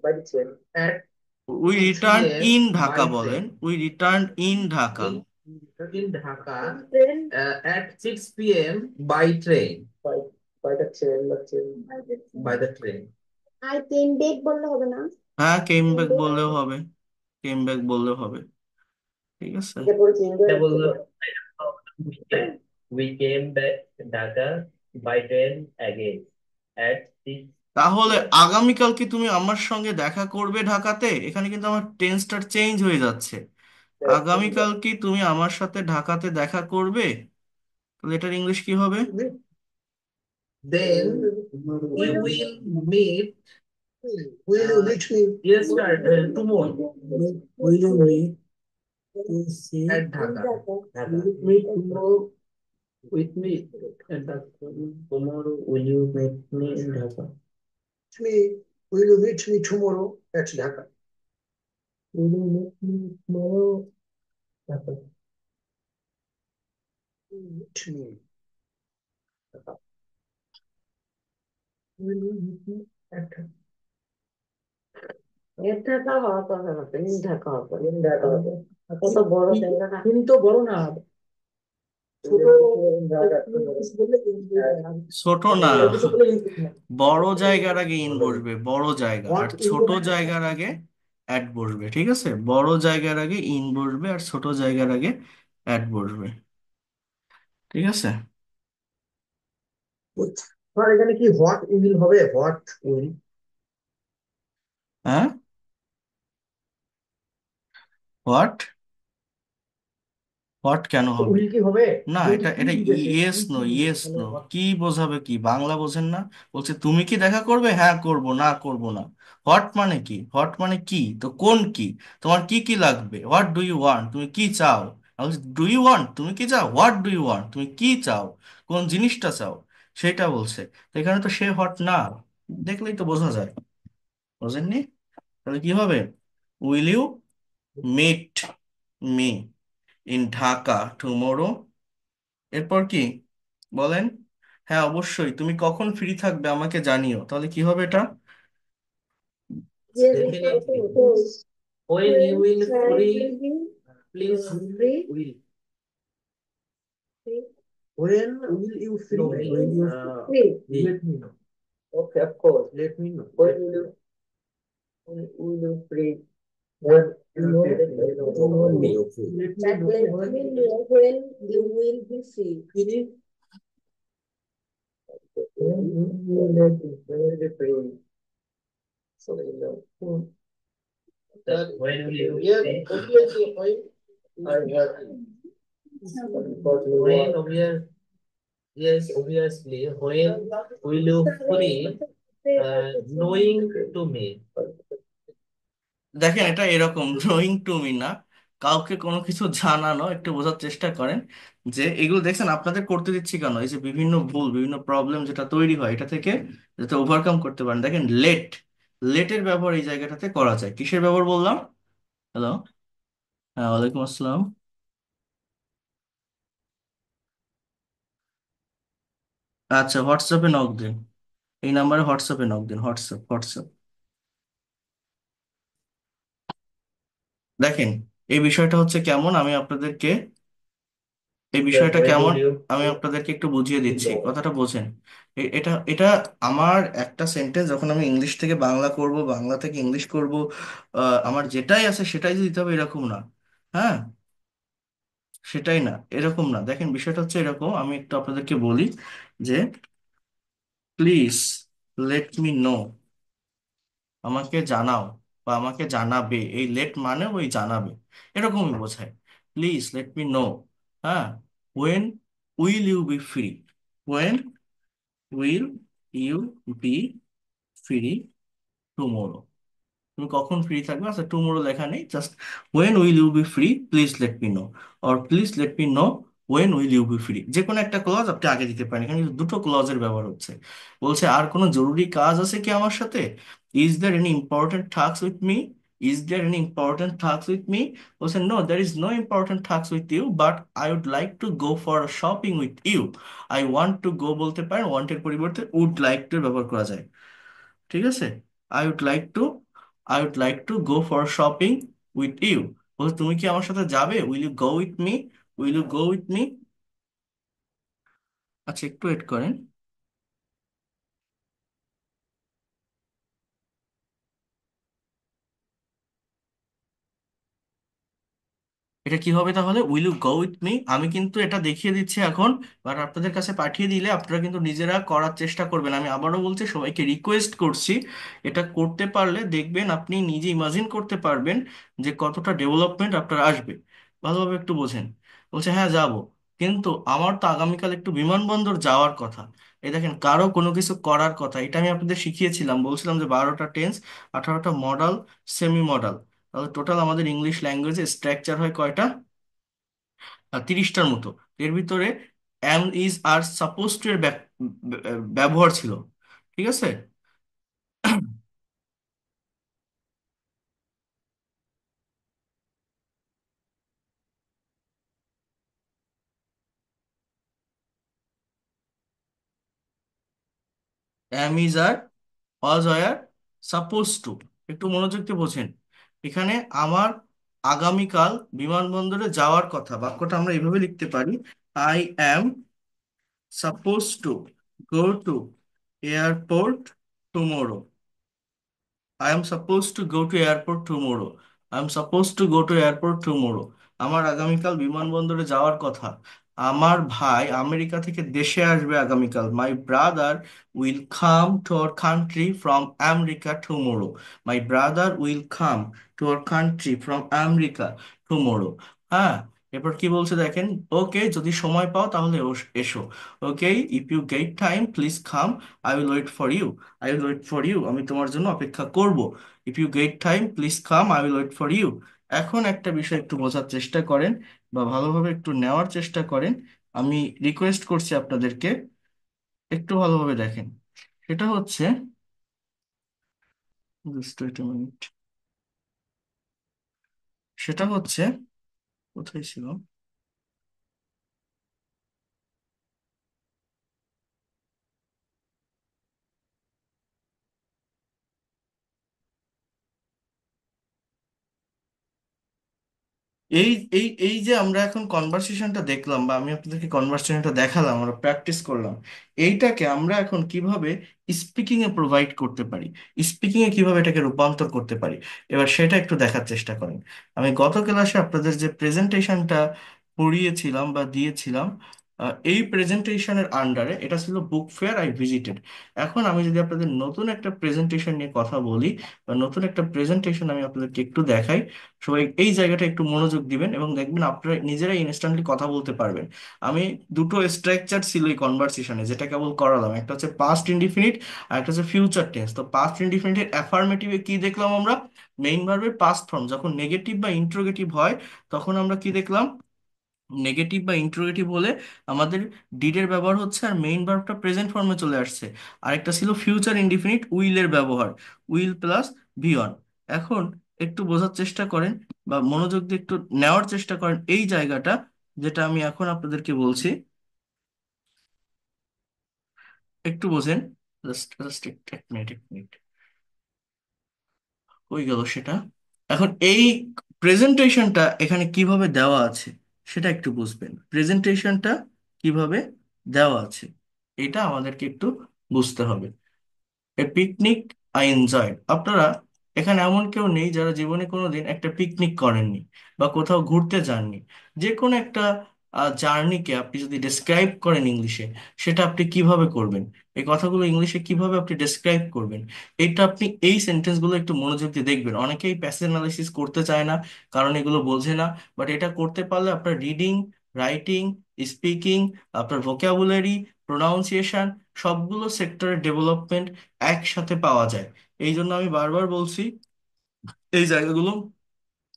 By the train.
at
we
6
return
p.m.
In
by
Dhaka বলেন,
train.
We return in Dhaka.
In, in Dhaka
Train
at 6 p.m. by train.
By by the train, the train.
By the train.
আর came back বললে হবে না?
হ্যাঁ, কেম
came
back
bake
বললেও হবে, came back বললেও হবে। ঠিক আছে,
তারপরে চিনবে।
We came back Dhaka by train again at 6
তাহলে
p.m.
আগামীকাল কি তুমি আমার সঙ্গে দেখা করবে ঢাকাতে? এখানে কিন্তু আমার টেন্সটা চেঞ্জ হয়ে যাচ্ছে। আগামীকাল কি তুমি আমার সাথে ঢাকাতে দেখা করবে? তাহলে এটার ইংলিশ কি হবে?
Then we will meet.
Will you meet me?
Yes, sir. Tomorrow
Will you meet to see?
at Dhaka.
Will you meet tomorrow with me at Dhaka? Tomorrow, will you meet me in Dhaka? Me, will you meet me tomorrow at Dhaka? Will you meet me tomorrow? Dhaka. Will you meet me? Dhaka. Will you meet me at Dhaka?
এর ঢাকা হওয়ার কথা না, তিন ঢাকা হওয়ার কথা।
তিন ঢাকা হবে।
কত বড় জায়গা না?
তিন তো বড় না, ছোট ঢাকা কিছু বললে
ছোট না,
ছোট কিছু বললে
বড় জায়গার আগে ইন বসবে, বড় জায়গা, আর
হোয়াট
ছোট জায়গার আগে অ্যাড বসবে। ঠিক আছে, বড় জায়গার আগে ইন বসবে আর ছোট জায়গার আগে অ্যাড বসবে। ঠিক আছে।
স্যার এখানে কি হোয়াট উইল হবে? হোয়াট উইল
হ্যাঁ, হোয়াট, হোয়াট কেন হবে?
উইল কি হবে?
না,
যেহেতু
এটা
কি
এটা
দিতেছে,
ইয়েস
কি
নো,
কি দিতেছে
ইয়েস
তাহলে
নো।
what?
কি বোঝাবে, কি বাংলা বোঝেন না? বলছে তুমি কি দেখা করবে, হ্যাঁ করব, না করব না। হোয়াট মানে কি? হোয়াট মানে কি, তো কোন কি, তোমার কি কি লাগবে, হোয়াট ডু ইউ ওয়ান্ট, তুমি কি চাও। ডু ইউ ওয়ান্ট, তুমি কি চাও, হোয়াট ডু ইউ ওয়ান্ট, তুমি কি চাও, কোন জিনিসটা চাও, সেটা বলছে। তো এখানে তো সে হোয়াট না, দেখলেই তো বোঝা যায়। বোঝেননি? তাহলে কি হবে? Will you meet me in Dhaka tomorrow. এরপর কি বলেন? হ্যাঁ অবশ্যই, তুমি কখন ফ্রি থাকবে আমাকে জানিও। তাহলে কি হবে এটা?
Yes,
Definitely.
yes.
When you will
When
free,
will be
please
free?
will.
Free.
When will you free?
No,
When you
Free.
let me know. Okay, of course, let me know. When will you free? When you know, let me know. When will you free? Let me
That
know.
let me know when you will be free.
Free? When you let me when will you free? So you know.
Just when will you
Yes,
see?
obviously, I have.
When yes, obviously, when will you free? Knowing to me.
দেখেন, এটা এরকম drawing to me না, কাউকে কোনো কিছু জানানো। একটু বোঝার চেষ্টা করেন যে এগুলো দেখছেন আপনাদের করতে দিচ্ছি কেন, এই যে বিভিন্ন ভুল, বিভিন্ন প্রবলেম যেটা তৈরি হয়, এটা থেকে যাতে ওভারকাম করতে পারেন। দেখেন লেট, লেটের ব্যবহার এই জায়গাটাতে করা যায়। কিসের ব্যবহার বললাম? হ্যালো, হ্যাঁ ওয়ালাইকুম আসসালাম। আচ্ছা, হোয়াটসঅ্যাপে নক দিন, এই নাম্বারে হোয়াটসঅ্যাপে নক দিন, হোয়াটসঅ্যাপ হোয়াটসঅ্যাপ। দেখেন এই বিষয়টা হচ্ছে কেমন, আমি আপনাদেরকে এই
Just
বিষয়টা
when
কেমন
will you
আমি
free?
আপনাদেরকে একটু বুঝিয়ে দিচ্ছি,
No.
কথাটা বোঝেন। এটা এটা আমার একটা সেন্টেন্স যখন আমি ইংলিশ থেকে বাংলা করব, বাংলা থেকে ইংলিশ করব, আমার যেটাই আছে সেটাই যে দিতে হবে এরকম না। হ্যাঁ, সেটাই না, এরকম না। দেখেন বিষয়টা হচ্ছে এরকম, আমি একটু আপনাদেরকে বলি যে প্লিজ লেট মি নো, আমাকে জানাও বা আমাকে জানাবে। এই লেট মানে ওই জানাবে, এরকমই বোঝায়। Please let me know. হ্যাঁ, when will you be free, when will you be free tomorrow, তুমি কখন ফ্রি থাকবে। আচ্ছা, টুমোরো লেখা নেই, just when will you be free, please let me know, or please let me know when will you be free. যে কোনো একটা clause আপনি আগে দিতে পারেন, এখানে কিন্তু দুটো ক্লজের ব্যবহার হচ্ছে। বলছে আর কোনো জরুরি কাজ আছে কি আমার সাথে, is there any important task with me, is there any important task with me. বলছে no there is no important task with you, but I would like to go for shopping with you. I want to go বলতে পারেন, ওয়ান্টের পরিবর্তে would like two ব্যবহার করা যায়। ঠিক আছে, I would like to, I would like to go for shopping with you. বলছে তুমি কি আমার সাথে যাবে, will you go with me, will you go with me. আচ্ছা একটু ওয়েট করেন, এটা কি হবে তাহলে, will you go with me. আমি কিন্তু এটা দেখিয়ে দিচ্ছি এখন, বাট আপনাদের কাছে পাঠিয়ে দিলে আপনারা কিন্তু নিজেরা করার চেষ্টা করবেন। আমি আবারও বলছি, সবাইকে রিকোয়েস্ট করছি, এটা করতে পারলে দেখবেন আপনি নিজে ইমাজিন করতে পারবেন যে কতটা ডেভেলপমেন্ট আপনার আসবে। ভালোভাবে একটু বোঝেন। বলছে হ্যাঁ যাব, কিন্তু আমার তো আগামীকাল একটু বিমানবন্দর যাওয়ার কথা। এই দেখেন, কারো কোনো কিছু করার কথা, এটা আমি আপনাদের শিখিয়েছিলাম, বলছিলাম যে 12টা টেন্স, 18টা মডাল, সেমি মডাল। তাহলে টোটাল আমাদের ইংলিশ ল্যাঙ্গুয়েজে স্ট্রাকচার হয় কয়টা? 30টার মতো। এর ভিতরে am is are suppose to এর ব্যবহার ছিল। ঠিক আছে, am is are, was, were, suppose to. একটু মনোযোগ দিয়ে বোঝেন। এখানে আমার আগামীকাল বিমানবন্দরে যাওয়ার কথা, বাক্যটা আমরা এইভাবে লিখতে পারি, I am suppose to go to airport tomorrow. I am supposed to go to airport tomorrow. I am supposed to go to airport tomorrow. আমার আগামীকাল বিমানবন্দরে যাওয়ার কথা। আমার ভাই আমেরিকা থেকে দেশে আসবে আগামীকাল। My brother will come to our country from America tomorrow. My brother will come to our country from America tomorrow. হ্যাঁ, এরপর কি বলছে দেখেন, ওকে যদি সময় পাও তাহলে এসো। Okay, if you get time please come, I will wait for you. I will wait for you, আমি তোমার জন্য অপেক্ষা করব। If you get time please come, I will wait for you. এখন একটা বিষয় একটু বোঝার চেষ্টা করেন বা ভালোভাবে একটু নেওয়ার চেষ্টা করেন। আমি রিকোয়েস্ট করছি আপনাদেরকে একটু ভালোভাবে দেখেন। সেটা হচ্ছে, just wait a minute. সেটা হচ্ছে, কোথায় ছিল, এই এই এই যে আমরা এখন কনভারসেশনটা দেখলাম বা আমি আপনাদেরকে কনভারসেশনটা দেখালাম, আমরা প্র্যাকটিস করলাম, এইটাকে আমরা এখন কিভাবে স্পিকিং এ প্রোভাইড করতে পারি, স্পিকিং এ কিভাবে এটাকে রূপান্তর করতে পারি, এবার সেটা একটু দেখার চেষ্টা করেন। আমি গত ক্লাসে আপনাদের যে প্রেজেন্টেশনটা পড়িয়েছিলাম বা দিয়েছিলাম, এই প্রেজেন্টেশনের আন্ডারে এটা ছিল বুক ফেয়ার আই ভিজিটেড। এখন আমি যদি আপনাদের নতুন একটা প্রেজেন্টেশন নিয়ে কথা বলি বা নতুন একটা প্রেজেন্টেশন আমি আপনাদেরকে একটু দেখাই, সবাই এই জায়গাটা একটু মনোযোগ দিবেন এবং দেখবেন আপনারা নিজেরাই ইনস্ট্যান্টলি কথা বলতে পারবেন। আমি দুটো স্ট্রাকচার ছিল এই কনভারসেশনে যেটা কেবল করালাম, একটা হচ্ছে পাস্ট ইনডিফিনিট আর একটা হচ্ছে ফিউচার টেন্স। তো পাস্ট ইনডিফিনিটের অ্যাফার্মেটিভে কি দেখলাম আমরা, মেইন ভার্বের পাস্ট ফর্ম যখন নেগেটিভ বা ইন্ট্রোগেটিভ হয় তখন আমরা কি দেখলাম, নেগেটিভ বা ইন্ট্রোগেটিভ হলে আমাদের ডিডের ব্যবহার হচ্ছে আর মেইন ভার্বটা প্রেজেন্ট ফর্মে চলে আসছে। আরেকটা ছিল ফিউচার ইনডিফিনিট, উইলের ব্যবহার, উইল প্লাস ভি অন। এখন একটু বোঝার চেষ্টা করেন বা মনোযোগ দিয়ে একটু নেওয়ার চেষ্টা করেন এই জায়গাটা, যেটা আমি এখন আপনাদেরকে বলছি, একটু বোঝেন। জাস্ট জাস্ট এক মিনিট, এক মিনিট, হয়ে গেল সেটা। এখন এই প্রেজেন্টেশনটা এখানে কিভাবে দেওয়া আছে সেটা একটু বুঝবেন, প্রেজেন্টেশনটা কিভাবে দেওয়া আছে এটা আমাদেরকে একটু বুঝতে হবে। এ পিকনিক আই এনজয়েড। আপনারা এখানে এমন কেউ নেই যারা জীবনে কোনোদিন একটা পিকনিক করেননি বা কোথাও ঘুরতে যাননি। যে কোনো একটা জার্নিকে আপনি যদি ডেসক্রাইব করেন ইংলিশে, সেটা আপনি কিভাবে করবেন, এই কথাগুলো ইংলিশে কিভাবে আপনি ডেসক্রাইব করবেন, এটা আপনি এই সেন্টেন্সগুলো একটু মনোযোগ দিয়ে দেখবেন। অনেকেই প্যাসেজ অ্যানালাইসিস করতে চায় না কারণ এগুলো বোঝে না, বাট এটা করতে পারলে আপনার রিডিং, রাইটিং, স্পিকিং, আপনার ভোকাবুলারি, প্রোনাউন্সিয়েশন, সবগুলো সেক্টরের ডেভেলপমেন্ট একসাথে পাওয়া যায়। এই জন্য আমি বারবার বলছি এই জায়গাগুলো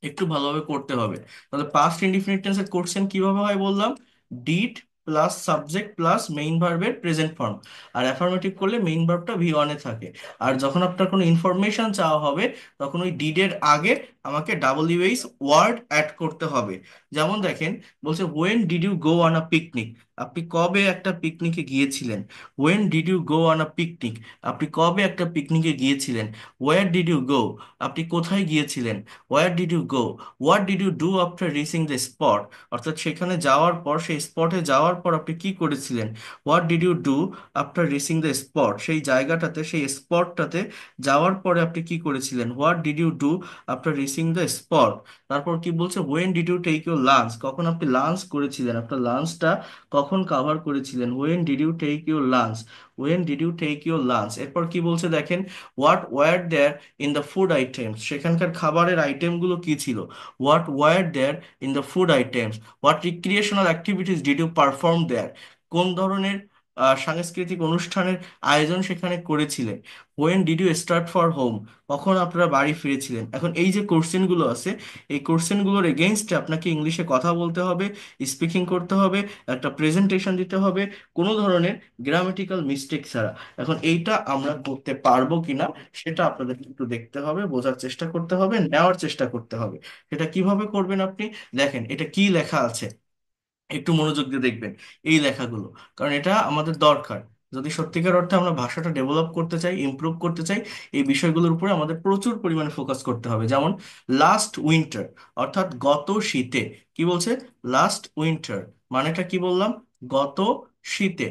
একটু ভালোভাবে করতে হবে। তাহলে পাস্ট ইনডিফিনিট টেন্সের কোশ্চেন কিভাবে হয় বললাম, did plus subject plus main ভার্বের প্রেজেন্ট ফর্ম। আর অ্যাফার্মেটিভ করলে মেইন ভার্বটা ভি ওয়ানে থাকে। আর যখন আপনার কোনো ইনফরমেশন চাওয়া হবে তখন ওই ডিডের আগে আমাকে ডাবল ইউএইচ ওয়ার্ড অ্যাড করতে হবে। যেমন দেখেন, বলছে when did you go on a picnic, আপনি কবে একটা পিকনিকে গিয়েছিলেন। When did you go on a picnic, আপনি কবে একটা পিকনিকে গিয়েছিলেন। ওয়ার ডিড ইউ গো, আপনি কোথায় গিয়েছিলেন। Where did you go, what did you do after reaching the spot, অর্থাৎ সেখানে যাওয়ার পর, সেই স্পটে যাওয়ার পর আপনি কি করেছিলেন। What did you do after reaching the spot, সেই জায়গাটাতে সেই স্পটটাতে যাওয়ার পরে আপনি কি করেছিলেন। What did you do after reaching the spot. তারপর কি বলছে, when did you take your lunch, কখন আপনি লাঞ্চ করেছিলেন, আপনার লাঞ্চটা কখন কাভার করেছিলেন। When did you take your lunch, when did you take your lunch. এরপর কি বলছে দেখেন, what were there in the food items, সেখানকার খাবারের আইটেমগুলো কি ছিল। What were there in the food items. What recreational activities did you perform there, কোন ধরনের সাংস্কৃতিক অনুষ্ঠানের আয়োজন সেখানে করেছিলেন। When did you start for home, কখন আপনারা বাড়ি ফিরেছিলেন। এখন এই যে কোশ্চেনগুলো আছে, এই কোশ্চেনগুলোর এগেইনস্টে আপনাকে ইংলিশে কথা বলতে হবে, স্পিকিং করতে হবে, একটা প্রেজেন্টেশন দিতে হবে, কোনো ধরনের গ্রামেটিক্যাল মিস্টেক ছাড়া। এখন এইটা আমরা করতে পারবো কিনা সেটা আপনাদের একটু দেখতে হবে, বোঝার চেষ্টা করতে হবে, নেওয়ার চেষ্টা করতে হবে। সেটা কিভাবে করবেন আপনি, দেখেন এটা কি লেখা আছে, একটু মনোযোগ দিয়ে দেখবেন এই লেখাগুলো, কারণ এটা আমাদের দরকার। যদি সত্যিকার অর্থে আমরা ভাষাটা ডেভেলপ করতে চাই, ইমপ্রুভ করতে চাই, এই বিষয়গুলোর উপরে আমাদের প্রচুর পরিমাণে ফোকাস করতে হবে। যেমন লাস্ট উইন্টার, অর্থাৎ গত শীতে। কি বলছে? লাস্ট উইন্টার মানেটা কি বললাম? গত শীতে।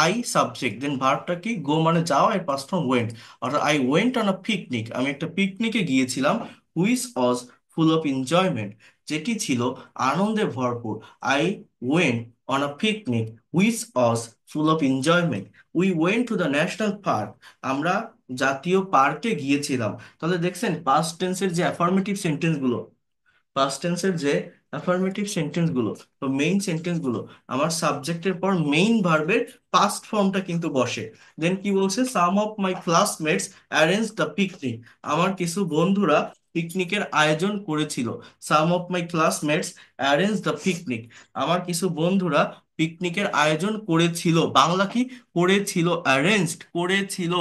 আই সাবজেক্ট, দেন ভার্বটা কি? গো মানে যাওয়া, এর পাস্ট ফর্ম ওয়েন্ট। অর্থাৎ I went on a picnic, আমি একটা পিকনিকে গিয়েছিলাম, which was full of enjoyment, যেটি ছিল আনন্দে ভরপুর। I went on a picnic which was full of enjoyment. We went to the national park, আমরা জাতীয় পার্কে গিয়েছিলাম। তাহলে দেখছেন পাস্ট টেন্সের যে অ্যাফার্মেটিভ সেন্টেন্স গুলো, পাস্ট টেন্সের যে অ্যাফার্মেটিভ সেন্টেন্স গুলো, তো মেইন সেন্টেন্স গুলো, আমার সাবজেক্টের পর মেইন ভার্বের পাস্ট ফর্মটা কিন্তু বসে। দেন কি বলছে? Some of my classmates arrange the picnic, আমার কিছু বন্ধুরা পিকনিকের আয়োজন করেছিল। Some of my classmates arrange the picnic, আমার কিছু বন্ধুরা পিকনিকের আয়োজন করেছিল। বাংলা কি? করেছিল, অ্যারেঞ্জড করেছিল।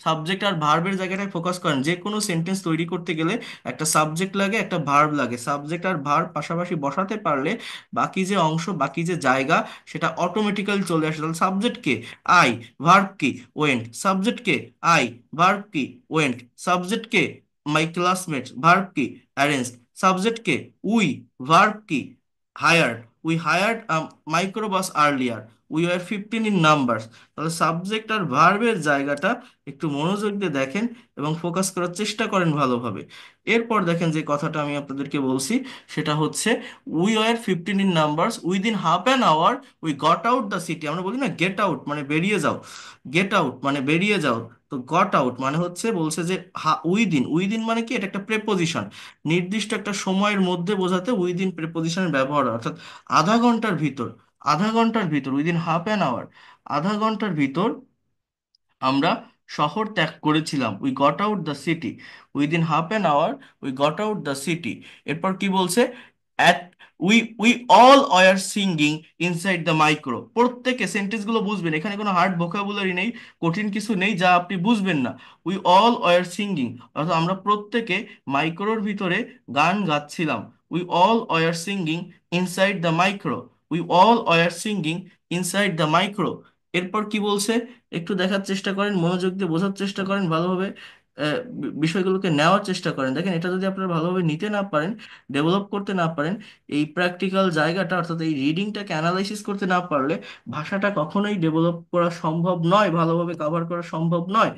সাবজেক্ট আর ভার্বের জায়গাটায় ফোকাস করেন। যে কোনো সেন্টেন্স তৈরি করতে গেলে একটা সাবজেক্ট লাগে, একটা ভার্ব লাগে। সাবজেক্ট আর ভার্ব পাশাপাশি বসাতে পারলে বাকি যে অংশ, বাকি যে জায়গা, সেটা অটোমেটিক্যালি চলে আসে। তাহলে সাবজেক্ট কে? আই, ভার্ব কি? ওয়েন্ট। সাবজেক্ট কে? আই, ভার্ব কি? ওয়েন্ট। সাবজেক্ট কে? মাই ক্লাসমেট, ভার্ব কি? অ্যারেঞ্জ। সাবজেক্ট কে? উই, ভার্ব কি? Hired, we hired microbus earlier, we are 15 in numbers. তাহলে সাবজেক্ট আর ভার্বের জায়গাটা একটু মনোযোগ দিয়ে দেখেন এবং ফোকাস করার চেষ্টা করেন ভালোভাবে। এরপর দেখেন যে কথাটা আমি আপনাদেরকে বলছি, সেটা হচ্ছে we were 15 in numbers within half an hour we got out the city. আমরা বলি না গেট আউট মানে বেরিয়ে যাও, গেট আউট মানে বেরিয়ে যাও। তো গট আউট মানে হচ্ছে, বলছে যে উইদিন, উইদিন মানে কি? এটা একটা প্রেপোজিশন, নির্দিষ্ট একটা সময়ের মধ্যে বোঝাতে উইদিন প্রেপোজিশনের ব্যবহার হয়। অর্থাৎ আধা ঘন্টার ভিতর, আধা ঘন্টার ভিতর, উইদিন হাফ অ্যান আওয়ার, আধা ঘন্টার ভিতর আমরা শহর ত্যাগ করেছিলাম। We got out the city within half an hour, we got out the city. এরপর কি বলছে? At we we all were singing inside the micro. প্রত্যেকে সেন্টেন্স গুলো বুঝবেন, এখানে কোনো হার্ড ভোকাবুলারি নেই, কঠিন কিছু নেই যা আপনি বুঝবেন না। উই অল ওয়ার সিঙ্গিং, অর্থাৎ আমরা প্রত্যেকে মাইক্রোর ভিতরে গান গাচ্ছিলাম। We all were singing inside the micro, we all were singing inside the micro. এরপর কি বলছে? একটু দেখার চেষ্টা করেন, মনোযোগ দিয়ে বোঝার চেষ্টা করেন, ভালোভাবে বিষয়গুলোকে নেওয়ার চেষ্টা করেন। দেখেন এটা যদি আপনারা ভালোভাবে নিতে না পারেন, ডেভেলপ করতে না পারেন, এই প্র্যাকটিক্যাল জায়গাটা অর্থাৎ এই রিডিংটাকে অ্যানালাইসিস করতে না পারলে ভাষাটা কখনোই ডেভেলপ করা সম্ভব নয়, ভালোভাবে কভার করা সম্ভব নয়।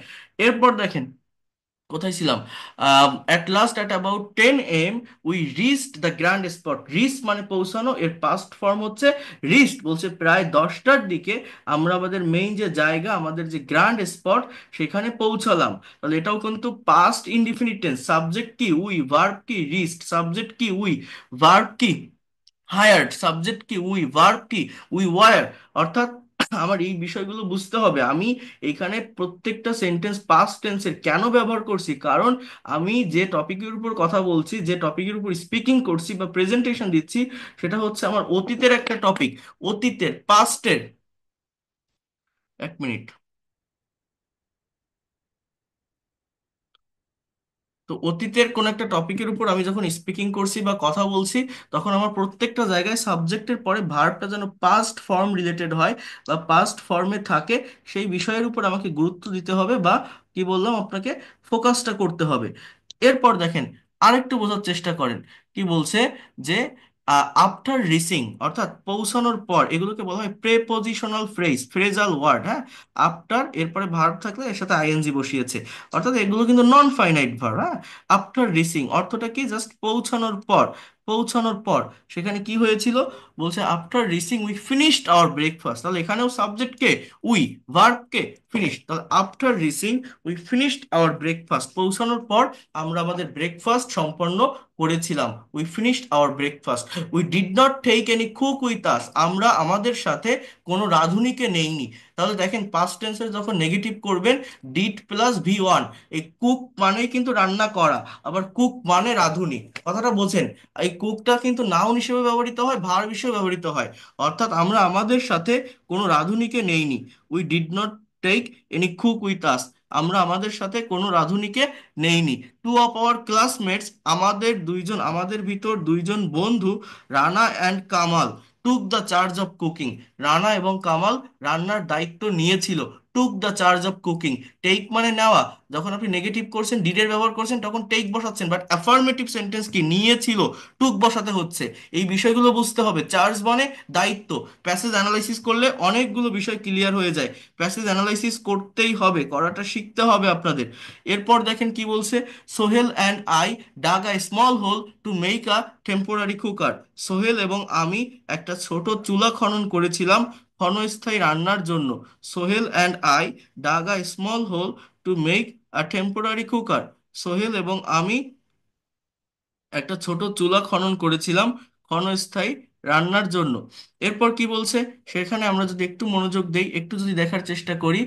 এরপর দেখেন কোথায় ছিলাম? At last at about 10 AM we reached the grand spot. Reach মানে পৌঁছানো, এর পাস্ট ফর্ম হচ্ছে রিচড। বলছে প্রায় 10টার দিকে আমরা আমাদের মেইন যে জায়গা, আমাদের যে গ্র্যান্ড স্পট, সেখানে পৌঁছালাম। তাহলে এটাও কিন্তু পাস্ট ইনডিফিনিট টেন্স। সাবজেক্ট কি? উই, ভার্ব কি? রিচড। সাবজেক্ট কি? উই, ভার্ব কি? হায়ার্ড। সাবজেক্ট কি? উই, ভার্ব কি? We were. অর্থাৎ আমার এই বিষয়গুলো বুঝতে হবে। আমি এখানে প্রত্যেকটা সেন্টেন্স পাস্ট টেন্সের কেন ব্যবহার করছি? কারণ আমি যে টপিকের উপর কথা বলছি, যে টপিকের উপর স্পিকিং করছি বা প্রেজেন্টেশন দিচ্ছি, সেটা হচ্ছে আমার অতীতের একটা টপিক, অতীতের, পাস্টের। এক মিনিট। তো অতীতের কোন একটা টপিকের উপর আমি যখন স্পিকিং করছি বা কথা বলছি, তখন আমার প্রত্যেকটা জায়গায় সাবজেক্টের পরে ভার্বটা যেন পাস্ট ফর্ম রিলেটেড হয় বা পাস্ট ফর্মে থাকে, সেই বিষয়ের উপর আমাকে গুরুত্ব দিতে হবে বা কি বললাম আপনাকে, ফোকাসটা করতে হবে। এরপর দেখেন আরেকটু বোঝার চেষ্টা করেন। কি বলছে? যে আফটার রিচিং, অর্থাৎ পৌঁছানোর পর, এগুলোকে বলা হয় প্রেপোজিশনাল ফ্রেজ, ফ্রেজাল ওয়ার্ড। হ্যাঁ, আফটার এরপরে ভার্ব থাকলে এর সাথে আইএনজি বসিয়েছে, অর্থাৎ এগুলো কিন্তু নন ফাইনাইট ভার্ব। হ্যাঁ, আফটার রিচিং অর্থটা কি? জাস্ট পৌঁছানোর পর। পৌঁছানোর পর সেখানে কি হয়েছিল? বলছে after reaching we finished our breakfast. তাহলে এখানেও সাবজেক্ট কে? উই, ভার্ব কে? ফিনিশ। তাহলে after reaching we finished our breakfast, পৌঁছানোর পর আমরা আমাদের ব্রেকফাস্ট সম্পন্ন করেছিলাম। We finished our breakfast. We did not take any cook with us, আমরা আমাদের সাথে কোনো রাঁধুনিকে নেইনি। তাহলে দেখেন পাস্ট টেন্সে যখন নেগেটিভ করবেন, ডিড প্লাস ভি ওয়ান, এই কুক মানেই কিন্তু রান্না করা, আবার কুক মানে রাঁধুনি। কথাটা বোঝেন? এই কুকটা কিন্তু নাউন হিসেবে ব্যবহৃত হয়, ভার্ব হিসেবে ব্যবহৃত হয়। অর্থাৎ আমরা আমাদের সাথে কোনো রাঁধুনিকে নেইনি। We did not take any cook with us, আমরা আমাদের সাথে কোনো রাঁধুনিকে নেইনি। টু অফ আওয়ার ক্লাসমেটস, আমাদের দুইজন, আমাদের ভিতর দুইজন বন্ধু, Rana and Kamal, took the charge of cooking, Rana এবং কামাল রান্নার দায়িত্ব নিয়েছিল। Took the charge of cooking. Take মানে নেওয়া, যখন আপনি নেগেটিভ করছেন, ডিডের ব্যবহার করছেন, তখন টেক বসাচ্ছেন, বাট অ্যাফার্মেটিভ সেন্টেন্স কি, নিয়েছিল, টুক বসাতে হচ্ছে। এই বিষয়গুলো বুঝতে হবে। চার্জ মানে দায়িত্ব। প্যাসেজ অ্যানালাইসিস করলে অনেকগুলো বিষয় ক্লিয়ার হয়ে যায়। প্যাসেজ অ্যানালাইসিস করতেই হবে, করাটা শিখতে হবে আপনাদের। এরপর দেখেন কি বলছে, Sohel and I dug a small hole to make a temporary cooker. Sohel এবং আমি একটা ছোট চুলা খনন করেছিলাম ক্ষণস্থায়ী রান্নার জন্য। Sohel and I dug a small hole to make a temporary cooker. Sohel এবং আমি একটা ছোট চুলা খনন করেছিলাম ক্ষণস্থায়ী রান্নার জন্য। এরপর কি বলছে, সেখানে আমরা যদি একটু মনোযোগ দেই, একটু যদি দেখার চেষ্টা করি,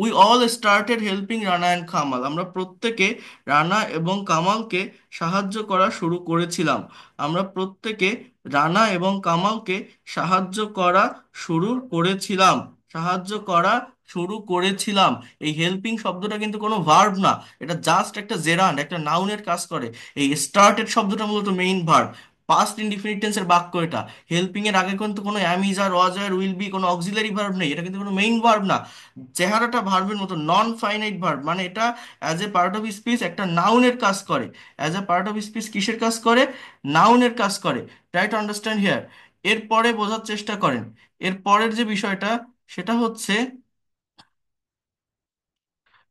we all started helping Rana and Kamal. আমরা প্রত্যেকে রানা এবং কামালকে সাহায্য করা শুরু করেছিলাম। আমরা প্রত্যেকে রানা এবং কামালকে সাহায্য করা শুরু করেছিলাম। সাহায্য করা শুরু করেছিলাম। এই হেল্পিং শব্দটা কিন্তু কোনো ভার্ব না, এটা জাস্ট একটা জেরান্ড, একটা নাউনের কাজ করে। এই স্টার্টেড শব্দটা মূলত মেইন ভার্ব, পাস্ট ইনডিফিনিট টেন্সের বাক্য এটা। হেল্পিং এর আগে কিন্তু কোনো am, is, are, was, are, will be, কোনো অক্সিলারি ভার্ব নেই, এটা কিন্তু কোনো মেইন ভার্ব না। চেহারাটা ভার্বের মতো, নন ফাইনাইট ভার্ব, মানে এটা as a part of speech একটা নাউনের কাজ করে। As a part of speech কিসের কাজ করে, নাউনের কাজ করে। Try to understand here. এরপরে বোঝার চেষ্টা করেন, এর পরের যে বিষয়টা সেটা হচ্ছে,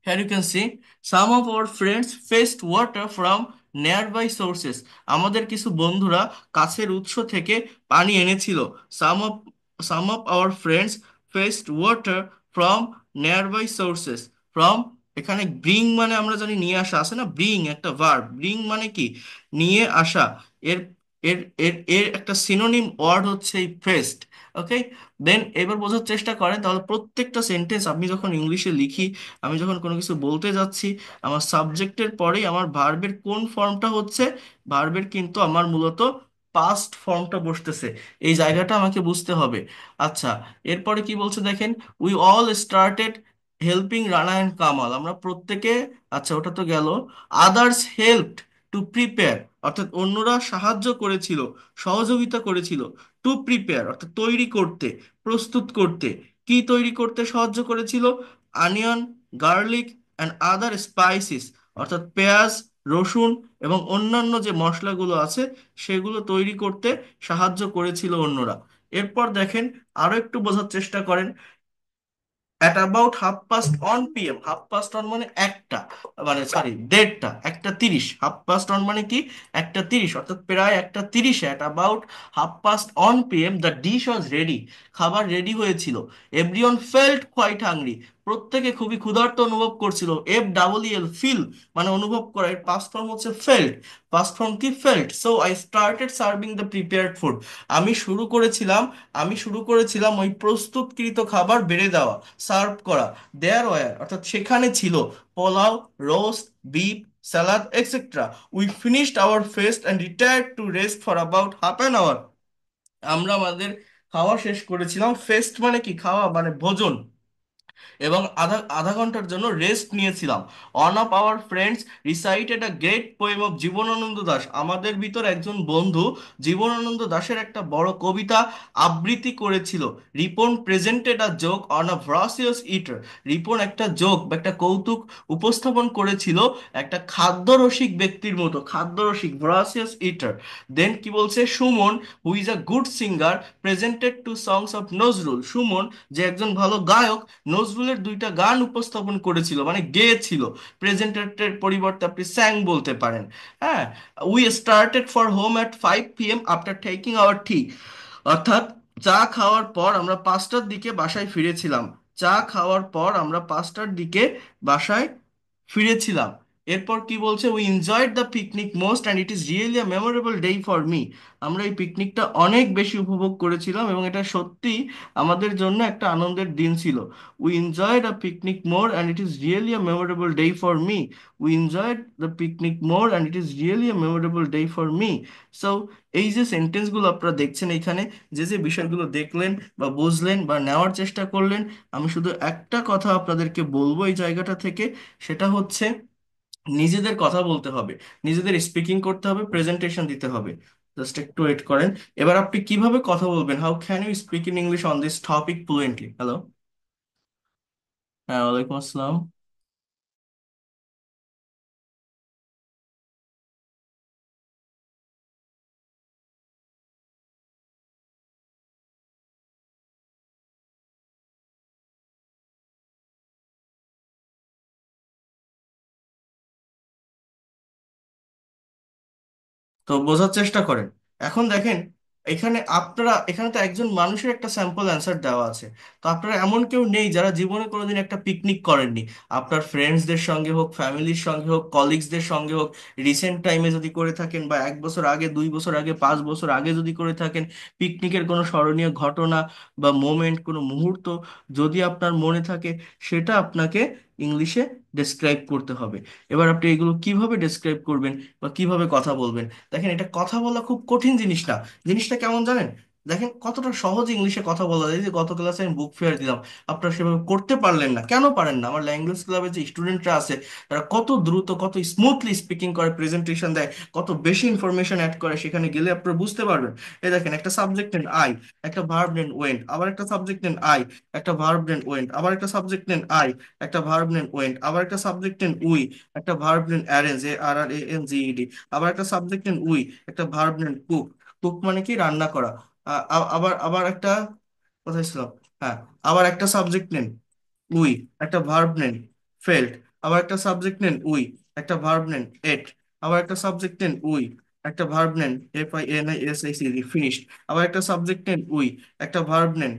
here you can see some of our friends fetched water from nearby sources. আমাদের কিছু বন্ধুরা কাছের উৎস থেকে পানি এনেছিল। some of some of our friends fetched water from nearby sources. from, এখানে bring মানে আমরা জানি নিয়ে আসা, আছে না, bring একটা ভার্ব, bring মানে কি, নিয়ে আসা। এর এর এর এর একটা সিনোনিম ওয়ার্ড হচ্ছে এই ফেস্ট। ওকে, দেন এবার বোঝার চেষ্টা করেন, তাহলে প্রত্যেকটা সেন্টেন্স আমি যখন ইংলিশে লিখি, আমি যখন কোনো কিছু বলতে যাচ্ছি, আমার সাবজেক্টের পরেই আমার ভার্বের কোন ফর্মটা হচ্ছে, ভার্বের কিন্তু আমার মূলত পাস্ট ফর্মটা বসতেছে। এই জায়গাটা আমাকে বুঝতে হবে। আচ্ছা, এরপরে কি বলছে দেখেন, we all started helping Rana and Kamal. আমরা প্রত্যেকে, আচ্ছা ওটা তো গেল, আদার্স হেল্পড টু প্রিপেয়ার, অর্থাৎ অন্যরা সাহায্য করেছিল, সহযোগিতা করেছিল, টু প্রিপেয়ার অর্থাৎ তৈরি করতে, প্রস্তুত করতে। কি তৈরি করতে সাহায্য করেছিল, onion, garlic and other spices, অর্থাৎ পেঁয়াজ, রসুন এবং অন্যান্য যে মশলাগুলো আছে সেগুলো তৈরি করতে সাহায্য করেছিল অন্যরা। এরপর দেখেন, আরো একটু বোঝার চেষ্টা করেন, at about half past one PM. Half past on মানে একটা, মানে সরি দেড়টা, 1:30। হাফ পাস্ট অন মানে কি, 1:30, অর্থাৎ প্রায় 1:30। At about half past one PM the dish was ready. খাবার রেডি হয়েছিল। Everyone felt quite hungry. প্রত্যেকে খুবই ক্ষুধার্ত অনুভব করছিল। FEEL, ফিল মানে অনুভব করা, এর পাস্ট ফর্ম হচ্ছে ফেল্ট। পাস্ট ফর্ম কি, felt. So I started serving the prepared food. আমি শুরু করেছিলাম, ওই প্রস্তুতকৃত খাবার বেড়ে দেওয়া, সার্ভ করা। দেয়ার ওয়ার অর্থাৎ সেখানে ছিল pulao, roast, beef, salad etcetera. We finished our feast and retired to rest for about half an hour. আমরা আমাদের খাওয়া শেষ করেছিলাম। ফেস্ট মানে কি, খাওয়া মানে ভোজন, এবং আধা আধা ঘন্টার জন্য রেস্ট নিয়েছিলাম। On of our friends recited a great poem of Jibanananda Das. আমাদের ভিতর একজন বন্ধু জীবনানন্দ দাশের একটা বড় কবিতা আবৃত্তি করেছিল। Ripon presented a joke on a voracious eater. Ripon একটা জোক বা একটা কৌতুক উপস্থাপন করেছিল একটা খাদ্যরসিক ব্যক্তির মতো, খাদ্যরসিক, ভ্রাসিয়াস ইটার। দেন কি বলছে, Suman who is a good singer presented to songs of Nazrul. Suman যে একজন ভালো গায়ক, নজরুলের 2টা গান উপস্থাপন করেছিল, মানে গেয়েছিল। প্রেজেন্টেটের পরিবর্তে আপনি স্যাং বলতে পারেন। হ্যাঁ, we started for home at 5 p.m. After taking our tea. অর্থাৎ চা খাওয়ার পর আমরা 5টার দিকে বাসায় ফিরেছিলাম। চা খাওয়ার পর আমরা 5টার দিকে বাসায় ফিরেছিলাম। এরপর কি বলছে, we enjoyed the picnic most and it is really a memorable day for me. আমরা এই পিকনিকটা অনেক বেশি উপভোগ করেছিলাম এবং এটা সত্যি আমাদের জন্য একটা আনন্দের দিন ছিল। We enjoyed a picnic more and it is really a memorable day for me. We enjoyed the picnic more and it is really a memorable day for me. So এই যে সেন্টেন্সগুলো আপনারা দেখছেন এখানে, যে যে বিষয়গুলো দেখলেন বা বুঝলেন বা নেওয়ার চেষ্টা করলেন, আমি শুধু একটা কথা আপনাদেরকে বলবো এই জায়গাটা থেকে, সেটা হচ্ছে নিজেদের কথা বলতে হবে, নিজেদের স্পিকিং করতে হবে, প্রেজেন্টেশন দিতে হবে। জাস্ট একটু ওয়েট করেন। এবার আপনি কিভাবে কথা বলবেন, how can you speak in English on this topic fluently? Hello. হ্যাঁ, ওয়ালাইকুম আসসালাম। তো বোঝার চেষ্টা করেন। এখন দেখেন, এখানে তো একজন মানুষের একটা স্যাম্পল অ্যান্সার দেওয়া আছে। তো আপনারা এমন কেউ নেই যারা জীবনে কোনোদিন একটা পিকনিক করেননি। আপনার ফ্রেন্ডসদের সঙ্গে হোক, ফ্যামিলির সঙ্গে হোক, কলিগসদের সঙ্গে হোক, রিসেন্ট টাইমে যদি করে থাকেন, বা 1 বছর আগে, 2 বছর আগে, 5 বছর আগে যদি করে থাকেন, পিকনিকের কোনো স্মরণীয় ঘটনা বা মোমেন্ট, কোনো মুহূর্ত যদি আপনার মনে থাকে, সেটা আপনাকে ইংলিশে ডেসক্রাইব করতে হবে। এবার আপনি এগুলো কিভাবে ডেসক্রাইব করবেন বা কিভাবে কথা বলবেন? দেখেন, এটা কথা বলা খুব কঠিন জিনিস না। জিনিসটা কেমন জানেন? দেখেন কতটা সহজ ইংলিশে কথা বলা যায়। যে গত ক্লাসে আমি বুক ফেয়ার দিলাম, আপনারা সেভাবে করতে পারলেন না। কেন পারেন না? আমার ল্যাঙ্গুয়েজ ক্লাবে যে স্টুডেন্টরা আছে, তারা কত দ্রুত, কত স্মুথলি স্পিকিং করে, প্রেজেন্টেশন দেয়, কত বেশি ইনফরমেশন অ্যাড করে, সেখানে গেলে আপনারা বুঝতে পারবেন। এই দেখেন, একটা সাবজেক্ট নেন আই, একটা ভার্ব নেন ওয়েন্ট, আবার একটা সাবজেক্ট নেন আই, একটা ভার্ব নেন ওয়েন্ট, আবার একটা সাবজেক্ট নেন আই, একটা ভার্ব নেন ওয়েন্ট, আবার একটা সাবজেক্ট নেন উই, একটা ভার্ব নেন অ্যারেঞ্জ, ARRANGED, আবার একটা সাবজেক্ট নেন উই, একটা ভার্ব নেন কুক। কুক মানে কি? রান্না করা। আবার আবার একটা, কোথায় ছিলাম? হ্যাঁ, আবার একটা সাবজেক্ট নেন উই, একটা ভার্ব নেন ফেল্ট, আবার একটা সাবজেক্ট নেন উই, একটা ভার্ব নেন এট, আবার একটা সাবজেক্ট নেন উই, একটা ভার্ব নেন FINISHED, ফিনিশড, আবার একটা সাবজেক্ট নেন উই, একটা ভার্ব নেন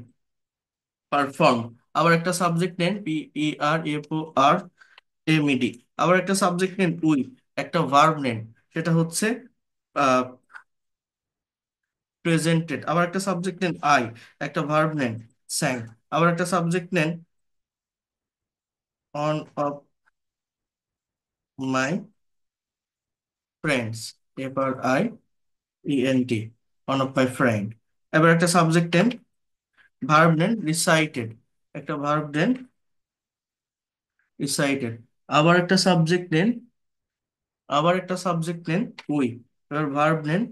পারফর্ম, আবার একটা সাবজেক্ট নেন PERFORMED, আবার একটা সাবজেক্ট নেন উই, একটা ভার্ব নেন, সেটা হচ্ছে প্রেজেন্টেড, আবার একটা সাবজেক্ট নেন আই, একটা ভার্ব নেন স্যাং, আবার একটা সাবজেক্ট নেন on of my friends, FRIEND, on of my friend, এবার একটা সাবজেক্ট নেন, ভার্ব নেন রিসাইটেড, একটা ভার্ব নেন রিসাইটেড, আবার একটা সাবজেক্ট নেন, আবার একটা সাবজেক্ট নেন উই, এবার ভার্ব নেন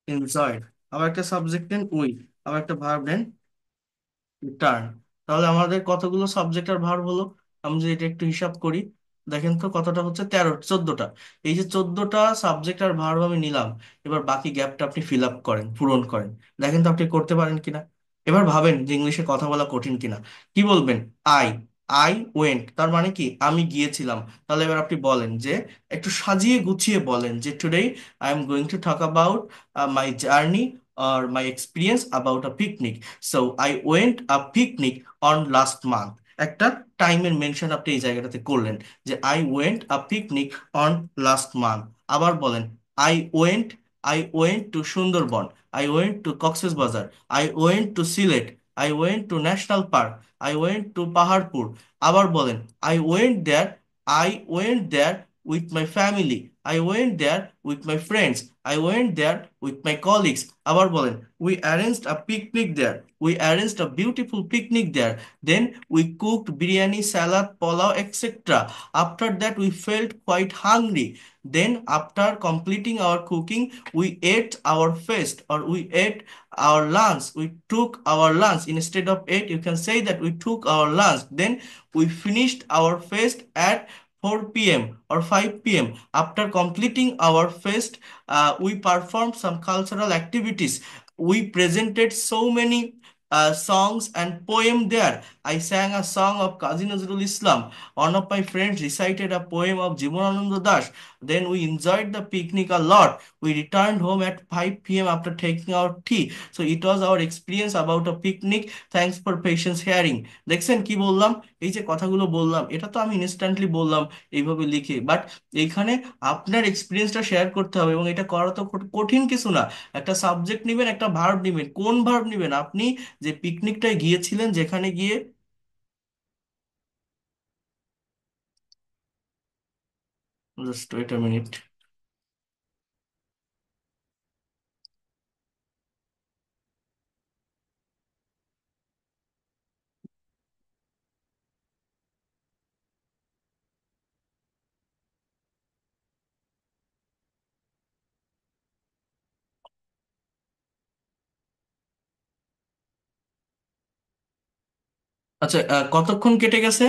এনজয়েড, আবার একটা সাবজেক্ট নেন উই, আবার একটা ভার্ব নেন টার্ন। তাহলে আমাদের কতগুলো সাবজেক্ট আর ভার্ব হলো? আমি যদি এটা একটু হিসাব করি, দেখেন তো কতটা হচ্ছে, 14টা। এই যে 14টা সাবজেক্ট আর ভার্ব আমি নিলাম, এবার বাকি গ্যাপটা আপনি ফিল আপ করেন, পূরণ করেন। দেখেন তো আপনি করতে পারেন কিনা। এবার ভাবেন যে ইংলিশে কথা বলা কঠিন কিনা। কি বলবেন? আই আই ওয়েন্ট, তার মানে কি? আমি গিয়েছিলাম। তাহলে এবার আপনি বলেন যে, একটু সাজিয়ে গুছিয়ে বলেন যে, today I am going to talk about my journey or my experience about a picnic. So I went a picnic on last month. একটা টাইমের মেনশন আপনি এই জায়গাটাতে করলেন, যে I went a picnic on last month. আবার বলেন, I went I went to Sundarban, I went to Cox's Bazar, I went to Sylhet, I went to national park, I went to Paharpur. আবার বলেন, I went there I went there with my family, I went there with my friends, I went there with my colleagues. আবার বলেন, we arranged a picnic there, we arranged a beautiful picnic there, then we cooked biryani, salad, pulao, etc. After that we felt quite hungry, then after completing our cooking we ate our feast, or we ate our lunch, we took our lunch. Instead of ate, you can say that we took our lunch, then we finished our feast at 4 p.m. or 5 p.m. After completing our feast, we performed some cultural activities. We presented so many songs and poem there. I sang a song of Kazi Nazrul Islam. One of my friends recited a poem of Jivanananda Das. Then we enjoyed the picnic a lot. We returned home at 5 p.m. after taking our tea. So it was our experience about a picnic. Thanks for patience hearing. দেখছেন কি বললাম? এই যে কথাগুলো বললাম, এটা তো আমি ইনস্ট্যান্টলি বললাম এইভাবে লিখে, বাট এইখানে আপনার এক্সপিরিয়েন্সটা শেয়ার করতে হবে, এবং এটা করা তো কঠিন কিছু না। একটা সাবজেক্ট নেবেন, একটা ভার্ব নেবেন। কোন ভার্ব নেবেন? আপনি যে পিকনিকটায় গিয়েছিলেন, যেখানে গিয়ে, জাস্ট ওয়েট আ মিনিট। আচ্ছা, কতক্ষণ কেটে গেছে?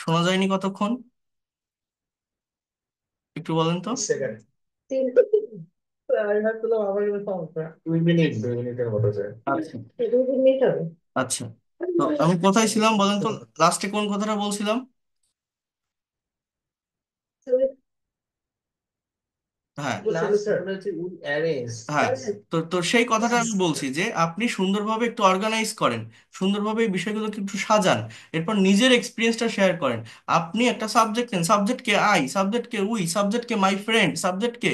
শোনা যায়নি কতক্ষণ, একটু বলেন তো।
সেকেন্ড।
তিন
আমি ভাবছিলাম আমার কোনো সমস্যা 2 মিনিট, 2 মিনিটের মতো যায়।
আচ্ছা
2 মিনিট হবে।
আচ্ছা, তো আমি কোথায় ছিলাম বলেন তো, লাস্টে কোন কথাটা বলছিলাম? হ্যাঁ
লাস্ট বলেছে উই অ্যারেঞ্জ।
হ্যাঁ, তো তো সেই কথাটা আমি বলছি যে আপনি সুন্দরভাবে একটু অর্গানাইজ করেন, সুন্দরভাবে এই বিষয়গুলোকে একটু সাজান, এরপর নিজের এক্সপিরিয়েন্সটা শেয়ার করেন। আপনি একটা সাবজেক্ট নেন, সাবজেক্টকে আই, সাবজেক্টকে উই, সাবজেক্টকে মাই ফ্রেন্ড, সাবজেক্টকে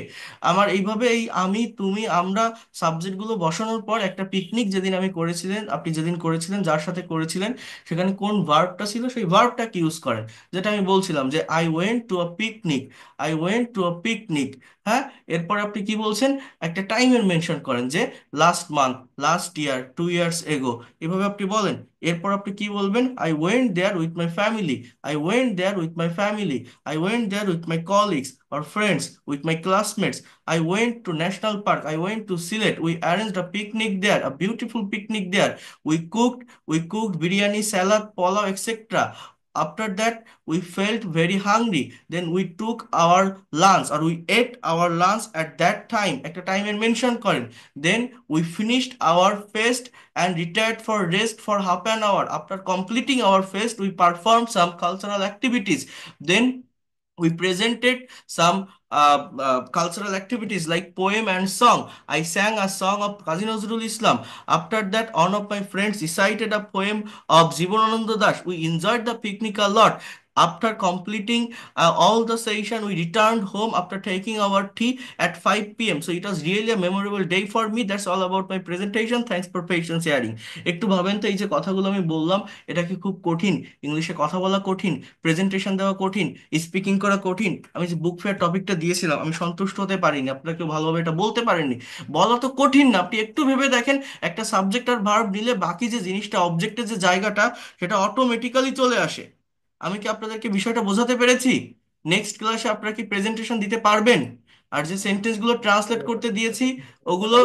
আমার, এইভাবে এই আমি তুমি আমরা সাবজেক্টগুলো বসানোর পর একটা পিকনিক যেদিন আমি করেছিলেন, আপনি যেদিন করেছিলেন, যার সাথে করেছিলেন, সেখানে কোন ভার্বটা ছিল সেই ভার্বটাকে ইউজ করেন। যেটা আমি বলছিলাম যে I went to a picnic, I went to a picnic. হ্যাঁ, এরপর আপনি কি বলছেন, একটা টাইমের মেনশন করেন যে last month, last year, 2 years ago, এভাবে আপনি বলেন। এরপর আপনি কি বলবেন, I went there with my family, I went there with my family, I went there with my colleagues or friends, with my classmates. I went to National Park. I went to Sylhet. We arranged a picnic there, a beautiful picnic there. We cooked biryani, salad, pulao, etc. After that, we felt very hungry. Then we took our lunch, or we ate our lunch at that time. একটা টাইমের mention করেন। Then we finished our feast and retired for rest for half an hour. After completing our feast, we performed some cultural activities. Then we presented some cultural activities like poem and song. I sang a song of Kazi Nazrul Islam. After that, one of my friends recited a poem of Jibanananda Das. We enjoyed the picnic a lot. After completing all the session, we returned home after taking our tea at 5 p.m. So it was really a memorable day for me. That's all about my presentation. Thanks for patience sharing. একটু ভাবেন তো, এই যে কথাগুলো আমি বললাম, এটা কি খুব কঠিন? ইংলিশে কথা বলা কঠিন, প্রেজেন্টেশন দেওয়া কঠিন, স্পিকিং করা কঠিন। আমি যে বুক ফেয়ার টপিকটা দিয়েছিলাম, আমি সন্তুষ্ট হতে পারিনি, আপনাকে ভালোভাবে এটা বলতে পারেননি। বলা তো কঠিন না, আপনি একটু ভেবে দেখেন, একটা সাবজেক্ট আর ভার্ব নিলে বাকি যে জিনিসটা, অবজেক্টের যে জায়গাটা, সেটা অটোমেটিক্যালি চলে আসে। আমি কি আপনাদেরকে বিষয়টা বোঝাতে পেরেছি? নেক্সট ক্লাসে আপনারা কি প্রেজেন্টেশন দিতে পারবেন? আর যে সেন্টেন্সগুলো ট্রান্সলেট করতে দিয়েছি, ওগুলো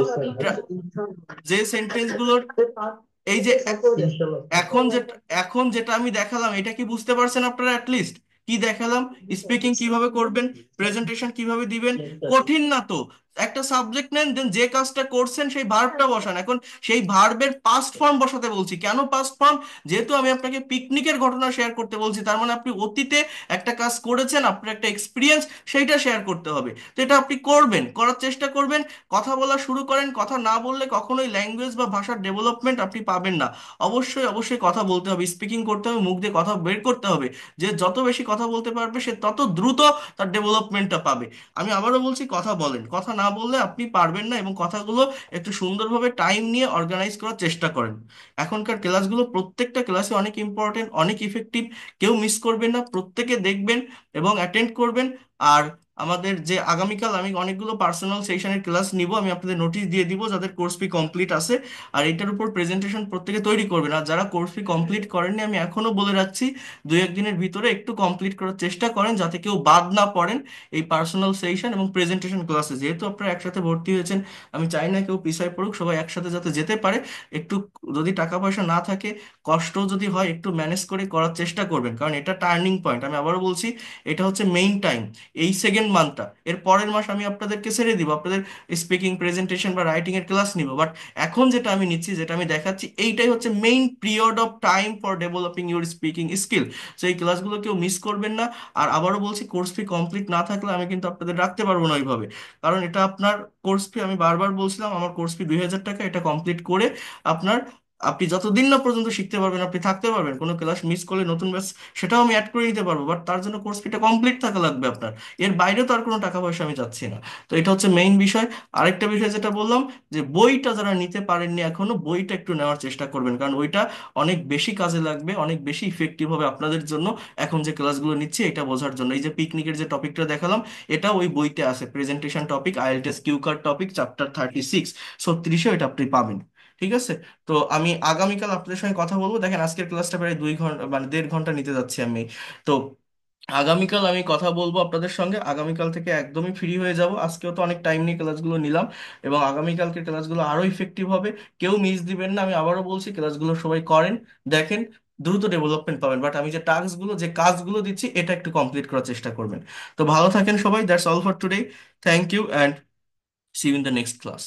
যে সেন্টেন্সগুলোর, এই যে এখন যেটা এখন যেটা আমি দেখালাম, এটা কি বুঝতে পারছেন আপনারা? অ্যাটলিস্ট কি দেখালাম, স্পিকিং কিভাবে করবেন, প্রেজেন্টেশন কিভাবে দিবেন, কঠিন না তো। একটা সাবজেক্ট নেন, দেন যে কাজটা করছেন সেই ভার্বটা বসান। এখন সেই ভার্বের পাস্ট ফর্ম বসাতে বলছি। কেন পাস্ট ফর্ম? যেহেতু আমি আপনাকে পিকনিকের ঘটনা শেয়ার করতে বলছি, তার মানে আপনি অতীতে একটা কাজ করেছেন, আপনার একটা এক্সপিরিয়েন্স, সেইটা শেয়ার করতে হবে। তো এটা আপনি করবেন, করার চেষ্টা করবেন। কথা বলা শুরু করেন, কথা না বললে কখনোই ল্যাঙ্গুয়েজ বা ভাষার ডেভেলপমেন্ট আপনি পাবেন না। অবশ্যই অবশ্যই কথা বলতে হবে, স্পিকিং করতে হবে, মুখ দিয়ে কথা বের করতে হবে। যে যত বেশি কথা বলতে পারবে, সে তত দ্রুত তার ডেভেলপমেন্টটা পাবে। আমি আবারও বলছি, কথা বলেন, কথা না বললে আপনি পারবেন না, এবং কথাগুলো একটু সুন্দরভাবে টাইম নিয়ে অর্গানাইজ করার চেষ্টা করেন। এখনকার ক্লাসগুলো প্রত্যেকটা ক্লাসে অনেক ইম্পর্টেন্ট, অনেক ইফেক্টিভ, কেউ মিস করবেন না, প্রত্যেকে দেখবেন এবং অ্যাটেন্ড করবেন। আর আমাদের যে আগামীকাল আমি অনেকগুলো পার্সোনাল সেশনের ক্লাস নিব, আমি আপনাদের নোটিশ দিয়ে দিব যাদের কোর্স ফি কমপ্লিট আছে। আর এটার উপর প্রেজেন্টেশন প্রত্যেকে তৈরি করবেন। আর যারা কোর্স ফি কমপ্লিট করেননি, আমি এখনো বলে রাখছি, 2-1 দিনের ভিতরে একটু কমপ্লিট করার চেষ্টা করেন, যাতে কেউ বাদ না পড়েন এই পার্সোনাল সেশন এবং প্রেজেন্টেশন ক্লাসে। যেহেতু আপনারা একসাথে ভর্তি হয়েছেন, আমি চাই না কেউ পিছায় পড়ুক, সবাই একসাথে যাতে যেতে পারে। একটু যদি টাকা পয়সা না থাকে, কষ্ট যদি হয়, একটু ম্যানেজ করে করার চেষ্টা করবেন, কারণ এটা টার্নিং পয়েন্ট। আমি আবারও বলছি, এটা হচ্ছে মেইন টাইম, এই সেকেন্ড মান্থটা। এর পরের মাস আমি আপনাদেরকে ছেড়ে দিব, আপনাদের স্পিকিং, প্রেজেন্টেশন বা রাইটিং এর ক্লাস নিব। বাট এখন যেটা আমি নিচ্ছি, যেটা আমি দেখাচ্ছি, এইটাই হচ্ছে main period of time for developing your speaking skill. So এই ক্লাসগুলো কেউ মিস করবেন না। আর আবারও বলছি, কোর্স ফি কমপ্লিট না থাকলে আমি কিন্তু আপনাদের রাখতে পারবো না ওইভাবে, কারণ এটা আপনার কোর্স ফি। আমি বারবার বলছিলাম, আমার কোর্স ফি 2,000 টাকা। এটা কমপ্লিট করে আপনার, আপনি যতদিন না পর্যন্ত শিখতে পারবেন, আপনি থাকতে পারবেন। কোনো ক্লাস মিস করলে নতুন ব্যাচ, সেটাও আমি অ্যাড করে নিতে পারবো, বাট তার জন্য কোর্স ফিটা কমপ্লিট থাকা লাগবে আপনার। এর বাইরে তো আর কোনো টাকা পয়সা আমি চাচ্ছি না। তো এটা হচ্ছে মেইন বিষয়। আরেকটা বিষয় যেটা বললাম, যে বইটা যারা নিতে পারেননি এখনো, বইটা একটু নেওয়ার চেষ্টা করবেন, কারণ ওইটা অনেক বেশি কাজে লাগবে, অনেক বেশি ইফেক্টিভ হবে আপনাদের জন্য। এখন যে ক্লাসগুলো নিচ্ছি এটা বোঝার জন্য, এই যে পিকনিকের যে টপিকটা দেখালাম, এটা ওই বইতে আছে, presentation topic, IELTS cue card topic, chapter 36, 36 এটা আপনি পাবেন। ঠিক আছে? তো আমি আগামীকাল আপনাদের সঙ্গে কথা বলবো। দেখেন, আজকের ক্লাসটা প্রায় 2 ঘন্টা, মানে 1.5 ঘন্টা নিতে যাচ্ছি আমি। তো আগামীকাল আমি কথা বলবো আপনাদের সঙ্গে। আগামীকাল থেকে একদমই ফ্রি হয়ে যাব। আজকেও তো অনেক টাইম নিয়ে ক্লাসগুলো নিলাম, এবং আগামীকালকে ক্লাসগুলো আরো ইফেক্টিভ হবে। কেউ মিস দিবেন না, আমি আবারও বলছি, ক্লাসগুলো সবাই করেন, দেখেন, দ্রুত ডেভেলপমেন্ট পাবেন, বাট আমি যে টাস্কগুলো যে কাজগুলো দিচ্ছি এটা একটু কমপ্লিট করার চেষ্টা করবেন। তো ভালো থাকেন সবাই, that's all for today. Thank you and see you in the next class.